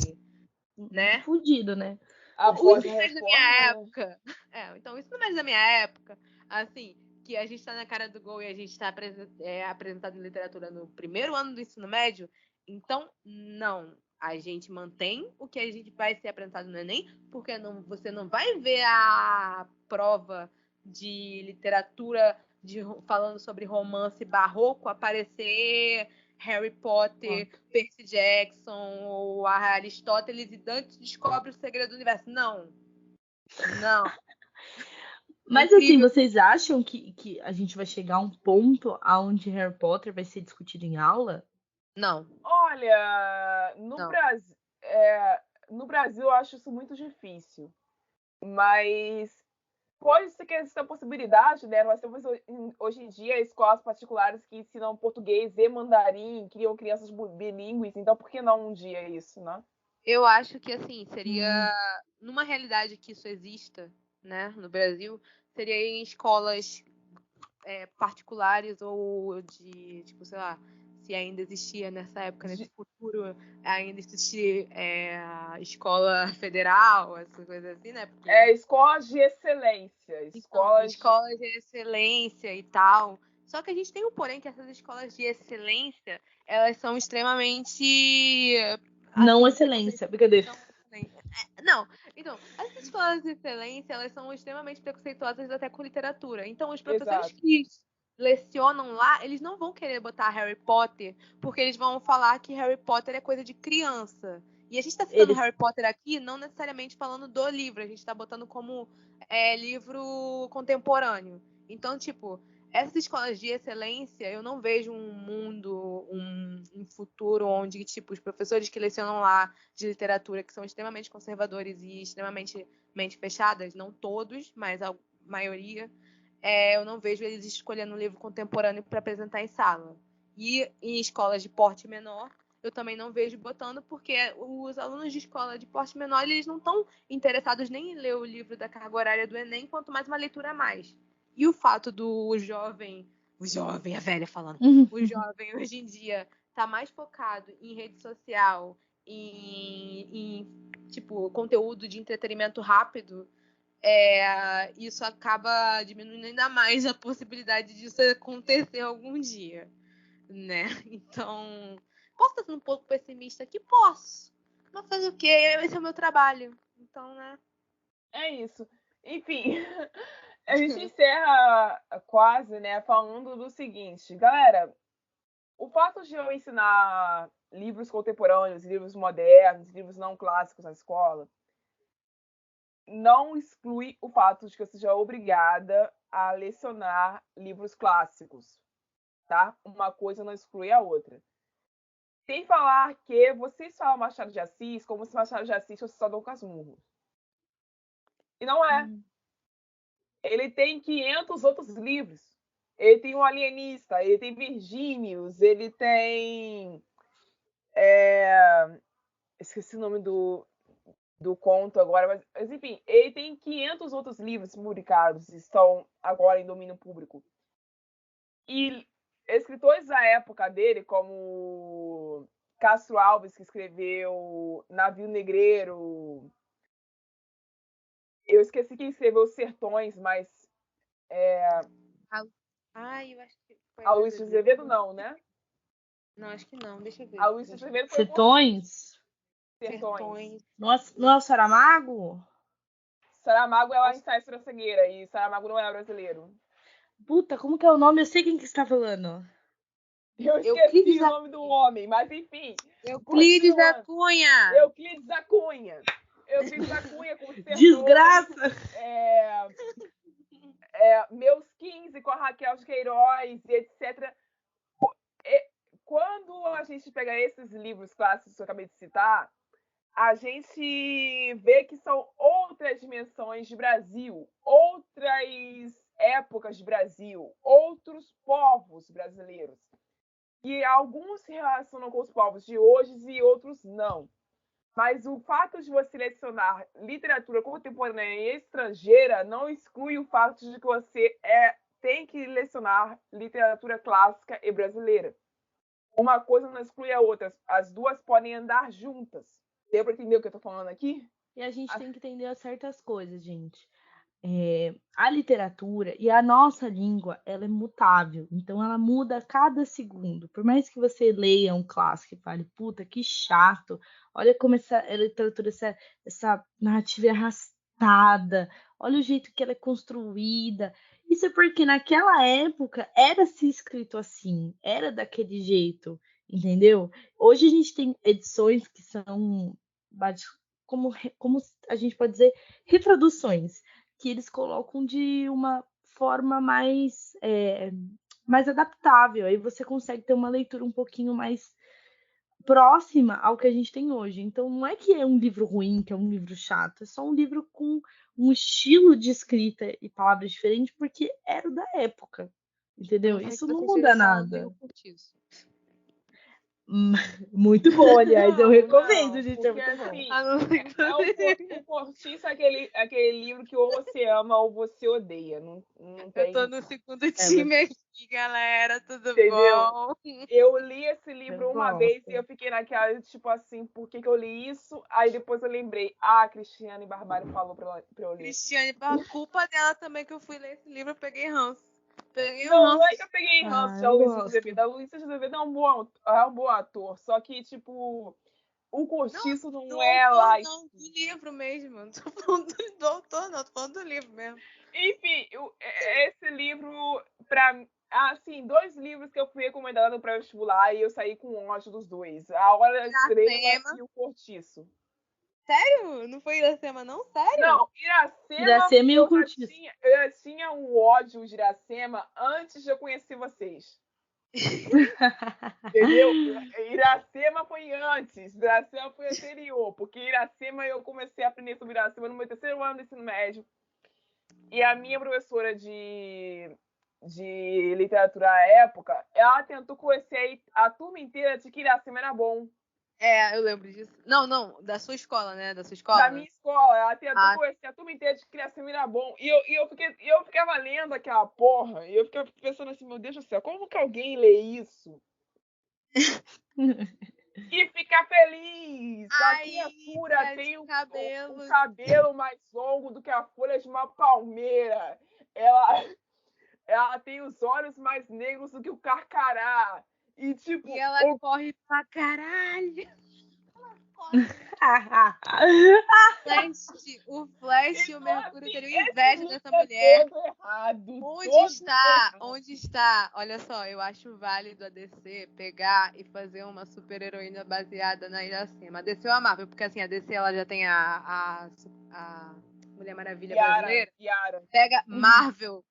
né? Fudido, né? Após Isso a não é da minha reforma, época. Então isso não é da minha época. Assim, que a gente tá na cara do gol e a gente tá apresentado em literatura no primeiro ano do ensino médio. Então, não. A gente mantém o que a gente vai ser apresentado no Enem, porque você não vai ver a prova de literatura falando sobre romance barroco aparecer Harry Potter, Percy Jackson, ou Aristóteles e Dante descobre o segredo do universo. Não. Mas assim, vocês acham que a gente vai chegar a um ponto onde Harry Potter vai ser discutido em aula? Não. Olha, no Brasil eu acho isso muito difícil. Mas pode ser que exista a possibilidade, né? Nós temos hoje em dia escolas particulares que ensinam português e mandarim, criam crianças bilíngues, então por que não um dia isso, né? Eu acho que, assim, seria... Numa realidade que isso exista, né, no Brasil, seria em escolas particulares ou de, tipo, sei lá, se ainda existia nessa época, nesse futuro, ainda existia escola federal, essas coisas assim, né? Porque... escolas de excelência. Escolas de excelência e tal. Só que a gente tem um porém que essas escolas de excelência, elas são extremamente... Não excelência, brincadeira. Não, então, essas escolas de excelência, elas são extremamente preconceituosas até com literatura. Então, os professores que lecionam lá, eles não vão querer botar Harry Potter, porque eles vão falar que Harry Potter é coisa de criança. E a gente tá citando Harry Potter aqui, não necessariamente falando do livro, a gente tá botando como livro contemporâneo. Então, tipo, essas escolas de excelência, eu não vejo um mundo, um futuro onde, tipo, os professores que lecionam lá de literatura, que são extremamente conservadores e extremamente mente fechadas, não todos, mas a maioria, eu não vejo eles escolhendo um livro contemporâneo para apresentar em sala. E em escolas de porte menor, eu também não vejo botando, porque os alunos de escola de porte menor, eles não estão interessados nem em ler o livro da carga horária do Enem, quanto mais uma leitura a mais. E o fato do jovem, a velha falando, o jovem hoje em dia tá mais focado em rede social, em tipo, conteúdo de entretenimento rápido, isso acaba diminuindo ainda mais a possibilidade disso acontecer algum dia, né? Então, posso estar sendo um pouco pessimista aqui? Posso. Mas fazer o quê? Esse é o meu trabalho. Então, né? É isso. Enfim, a gente encerra quase, né, falando do seguinte. Galera, o fato de eu ensinar livros contemporâneos, livros modernos, livros não clássicos na escola, não exclui o fato de que eu seja obrigada a lecionar livros clássicos, tá? Uma coisa não exclui a outra. Sem falar que vocês falam Machado de Assis como se Machado de Assis fosse só Dom Casmurro. E não é. Ele tem 500 outros livros. Ele tem o Alienista, ele tem Virgínios, ele tem... Esqueci o nome do conto agora, mas enfim, ele tem 500 outros livros publicados e estão agora em domínio público. E escritores da época dele, como Castro Alves, que escreveu Navio Negreiro, eu esqueci quem escreveu Os Sertões, mas eu acho que foi a Luiz de Azevedo não, né? Não, acho que não. Deixa eu ver. A Luiz de Azevedo foi Sertões? Sertões. Nossa, não é o Saramago? Saramago é o Ensaio sobre a Cegueira e Saramago não é brasileiro. Puta, como que é o nome? Eu sei quem que está falando. Eu esqueci o nome do homem, mas enfim. Euclides da Cunha! Euclides da Cunha. Euclides da Cunha com Sertões. Desgraça! Meus 15 com a Raquel de Queiroz, etc. Quando a gente pega esses livros clássicos que eu acabei de citar, a gente vê que são outras dimensões de Brasil, outras épocas de Brasil, outros povos brasileiros. E alguns se relacionam com os povos de hoje e outros não. Mas o fato de você selecionar literatura contemporânea e estrangeira não exclui o fato de que você tem que lecionar literatura clássica e brasileira. Uma coisa não exclui a outra. As duas podem andar juntas. Deu pra entender o que eu tô falando aqui? E a gente tem que entender certas coisas, gente. A literatura e a nossa língua, ela é mutável. Então, ela muda a cada segundo. Por mais que você leia um clássico e fale, puta, que chato. Olha como essa literatura, essa narrativa é arrastada. Olha o jeito que ela é construída. Isso é porque naquela época era se escrito assim. Era daquele jeito. Entendeu? Hoje a gente tem edições que são como a gente pode dizer, reproduções, que eles colocam de uma forma mais adaptável. Aí você consegue ter uma leitura um pouquinho mais próxima ao que a gente tem hoje. Então não é que é um livro ruim, que é um livro chato, é só um livro com um estilo de escrita e palavras diferentes, porque era o da época. Entendeu? Isso não muda nada. Muito bom, aliás, eu recomendo, gente, é muito bom. O Cortiço é aquele livro que ou você ama ou você odeia. Não tem... Eu tô no segundo time aqui, galera, tudo Entendeu? bom? Eu li esse livro uma vez e eu fiquei naquela, tipo assim, por que eu li isso? Aí depois eu lembrei, a Cristiane Barbalho falou pra eu ler. Cristiane, por culpa dela também que eu fui ler esse livro, eu peguei ranço. Não é que eu peguei ranço de Luiz Azevedo. A Luiz Azevedo é um bom ator. Só que, tipo, o Cortiço não é lá. Não, do livro mesmo. Não tô falando do autor, não. Tô falando do livro mesmo. Enfim, esse livro, assim, 2 livros que eu fui recomendando para vestibular e eu saí com ódio dos dois. A Hora Estrela e o Cortiço. Sério? Não foi Iracema, não? Sério? Não, Iracema e o Cortiço. Eu já tinha um ódio de Iracema antes de eu conhecer vocês. Entendeu? Iracema foi antes, Iracema foi anterior, porque Iracema eu comecei a aprender sobre Iracema no meu 3º ano do ensino médio. E a minha professora de literatura à época, ela tentou convencer a turma inteira de que Iracema era bom. Eu lembro disso. Não, da sua escola, né? Da sua escola? Da minha escola. Ela tentou convencer a turma inteira de que Iracema era bom. E eu ficava lendo aquela porra. E eu ficava pensando assim, meu Deus do céu, como que alguém lê isso? E ficar feliz. A criatura tem o cabelo mais longo do que a folha de uma palmeira. Ela tem os olhos mais negros do que o carcará. E, tipo, e ela corre pra caralho. O Flash e o Mercúrio teriam inveja dessa mulher. Onde está? Olha só, eu acho válido a DC pegar e fazer uma super heroína baseada na Iracema. A DC ou a Marvel, porque assim, a DC ela já tem a Mulher Maravilha brasileira. Pega Marvel,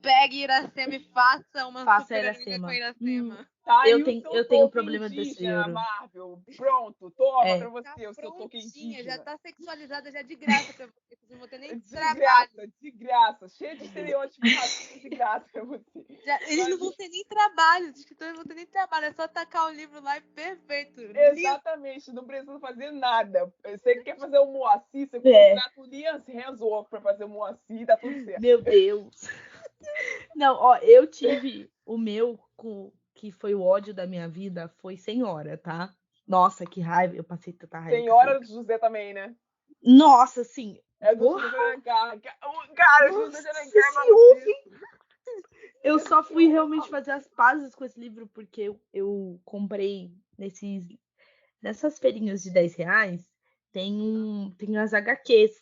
pegue Iracema e faça uma super heroína com Iracema. Tá, eu tenho um problema desse livro. Marvel. Pronto, toma pra você, o seu toque indígena. Já tá sexualizada já de graça pra você. Você não vou ter nem de graça. Cheio de estereótipos de graça pra você. Eles não vão ter nem trabalho, os escritores não vão ter nem trabalho, é só tacar o livro lá e perfeito. Exatamente, não precisa fazer nada. Você quer fazer o Moacir, você contrata o Liam Hemsworth pra fazer o Moacir, tá tudo certo. Meu Deus. Não, ó, eu tive o meu que foi o ódio da minha vida, foi Senhora, tá? Nossa, que raiva, eu passei tanta raiva. Senhora do José também, né? Nossa, sim. É do José Alencar. Cara, o José Alencar eu só fui realmente fazer as pazes com esse livro porque eu comprei nessas feirinhas de R$10, tem as HQs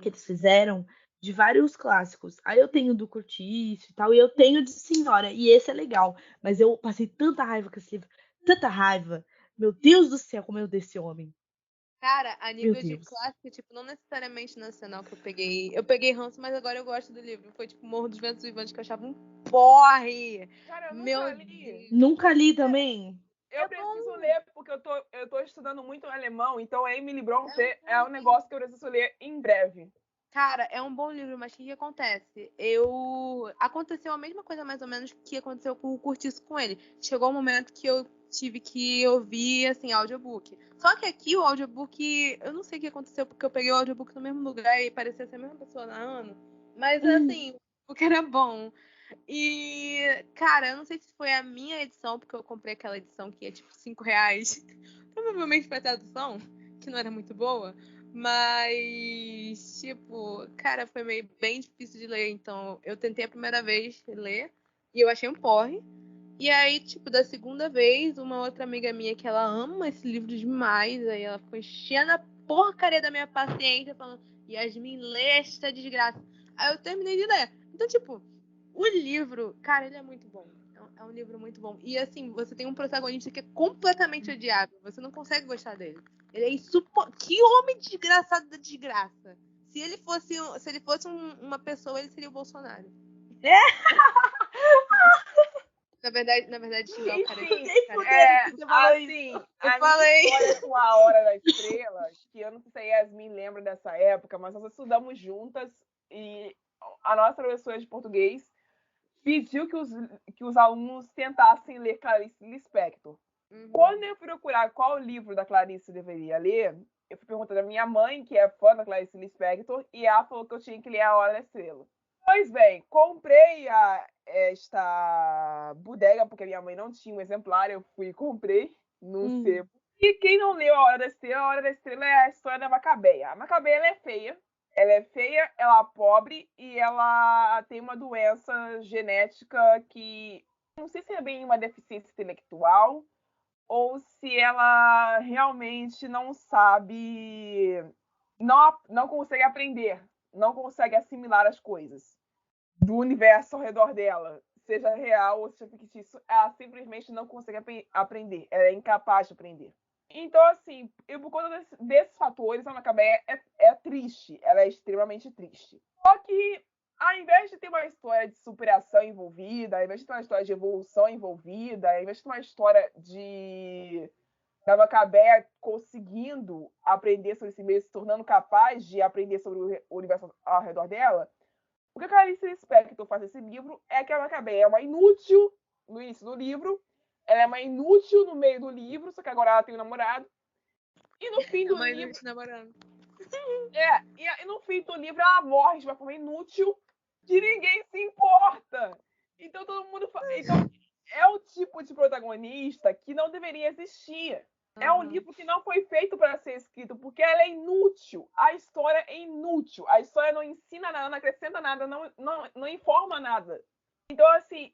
que eles fizeram de vários clássicos. Aí eu tenho do Cortiço e tal, e eu tenho de Senhora, e esse é legal. Mas eu passei tanta raiva com esse livro, tanta raiva. Meu Deus do céu, como eu odeio esse homem. Cara, a nível de clássico, tipo, não necessariamente nacional que eu peguei. Eu peguei ranço, mas agora eu gosto do livro. Foi tipo Morro dos Ventos Vivantes, que eu achava um porre. Cara, eu nunca li. Nunca li também. Eu preciso ler, porque eu tô estudando muito alemão, então a Emily Brontë é um negócio que eu preciso ler em breve. Cara, é um bom livro, mas o que acontece? Aconteceu a mesma coisa mais ou menos que aconteceu com o Cortiço com ele. Chegou um momento que eu tive que ouvir, assim, audiobook. Só que aqui o audiobook, eu não sei o que aconteceu, porque eu peguei o audiobook no mesmo lugar e parecia ser a mesma pessoa na Ana. Mas, assim, o que era bom. E, cara, eu não sei se foi a minha edição, porque eu comprei aquela edição que é tipo R$5. Provavelmente foi a tradução, que não era muito boa. Mas, tipo, cara, foi meio bem difícil de ler. Então, eu tentei a primeira vez ler e eu achei um porre. E aí, tipo, da segunda vez, uma outra amiga minha que ela ama esse livro demais, aí ela ficou enchendo a porcaria da minha paciência, falando, Yasmin, lê esta desgraça. Aí eu terminei de ler. Então, tipo, o livro, cara, ele é muito bom. É um livro muito bom. E assim, você tem um protagonista que é completamente odiável. Você não consegue gostar dele. Ele é insuportável. Que homem desgraçado da desgraça. Se ele fosse uma pessoa, ele seria o Bolsonaro. Na verdade, xingar o cara. Enfim, assim, Eu a falei. minha história com a Hora da Estrela, que eu não sei se a Yasmin lembra dessa época, mas nós estudamos juntas e a nossa professora de português pediu que os alunos tentassem ler Clarice Lispector. Quando eu fui procurar qual livro da Clarice eu deveria ler, eu fui perguntar da minha mãe, que é fã da Clarice Lispector, e ela falou que eu tinha que ler A Hora da Estrela. Pois bem, comprei esta bodega, porque minha mãe não tinha um exemplar, eu fui e comprei num sebo. E quem não leu A Hora da Estrela é a história da Macabeia. A Macabeia, ela é feia, ela é pobre e ela tem uma doença genética que não sei se é bem uma deficiência intelectual ou se ela realmente não sabe, não consegue aprender, não consegue assimilar as coisas do universo ao redor dela, seja real ou seja fictício, ela simplesmente não consegue aprender, ela é incapaz de aprender. Então, assim, por conta desses fatores, a Macabeia é triste, ela é extremamente triste. Só que, ao invés de ter uma história de superação envolvida, ao invés de ter uma história de evolução envolvida, ao invés de ter uma história da Macabeia conseguindo aprender sobre si mesma, se tornando capaz de aprender sobre o universo ao redor dela, o que a Clarice Lispector faz nesse livro é que a Macabeia é uma inútil no início do livro, ela é uma inútil no meio do livro, só que agora ela tem um namorado. E no fim do livro. E no fim do livro ela morre de uma forma inútil que ninguém se importa. Então todo mundo. Então é o tipo de protagonista que não deveria existir. É um livro que não foi feito para ser escrito, porque ela é inútil. A história é inútil. A história não ensina nada, não acrescenta nada, não informa nada. Então, assim,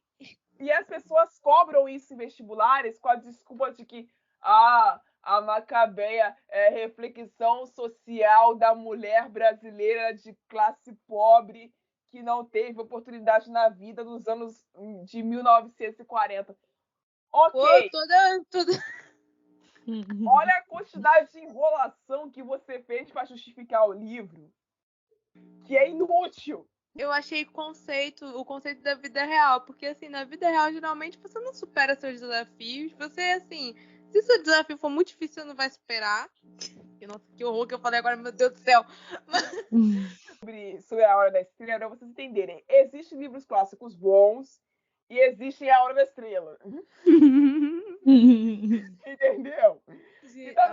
e as pessoas cobram isso em vestibulares com a desculpa de que a Macabeia é reflexão social da mulher brasileira de classe pobre que não teve oportunidade na vida nos anos de 1940. Ok. Toda... Olha a quantidade de enrolação que você fez para justificar o livro, que é inútil. Eu achei o conceito da vida real, porque assim, na vida real, geralmente você não supera seus desafios, você, assim, se seu desafio for muito difícil, você não vai superar. Que horror que eu falei agora, meu Deus do céu. Sobre a Hora da Estrela, para vocês entenderem, existem livros clássicos bons e existe a Hora da Estrela. Entendeu?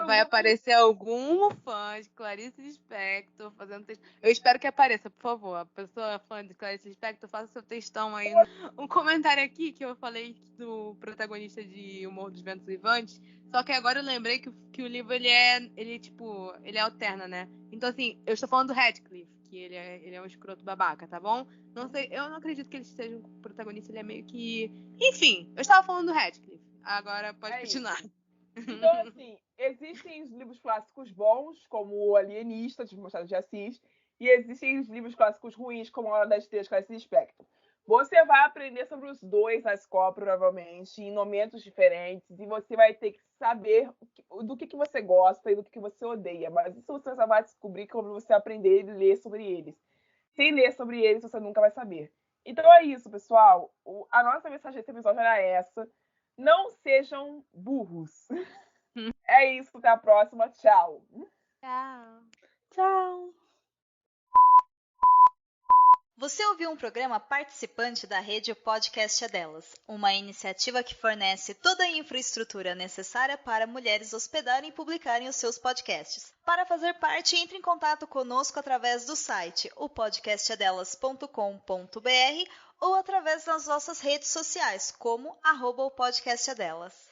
Vai aparecer algum fã de Clarice Lispector fazendo texto. Eu espero que apareça, por favor. A pessoa fã de Clarice Lispector, faça seu textão aí. Um comentário aqui que eu falei do protagonista de O Morro dos Ventos Vivantes. Só que agora eu lembrei que o livro ele alterna, né? Então, assim, eu estou falando do Radcliffe, que ele é um escroto babaca, tá bom? Não sei, eu não acredito que ele seja um protagonista, ele é meio que. Enfim, eu estava falando do Radcliffe. Agora pode continuar. Isso. Então, assim, existem os livros clássicos bons, como O Alienista, de Machado de Assis, e existem os livros clássicos ruins, como A Hora das Estrelas, Clarice Lispector. Você vai aprender sobre os dois na escola, provavelmente, em momentos diferentes, e você vai ter que saber do que você gosta e do que você odeia. Mas isso você só vai descobrir quando você aprender e ler sobre eles. Sem ler sobre eles, você nunca vai saber. Então é isso, pessoal. A nossa mensagem desse episódio era essa. Não sejam burros. É isso, até a próxima. Tchau. Tchau. Tchau. Você ouviu um programa participante da rede Podcast é Delas, uma iniciativa que fornece toda a infraestrutura necessária para mulheres hospedarem e publicarem os seus podcasts. Para fazer parte, entre em contato conosco através do site opodcastadelas.com.br ou através das nossas redes sociais, como @opodcastadelas.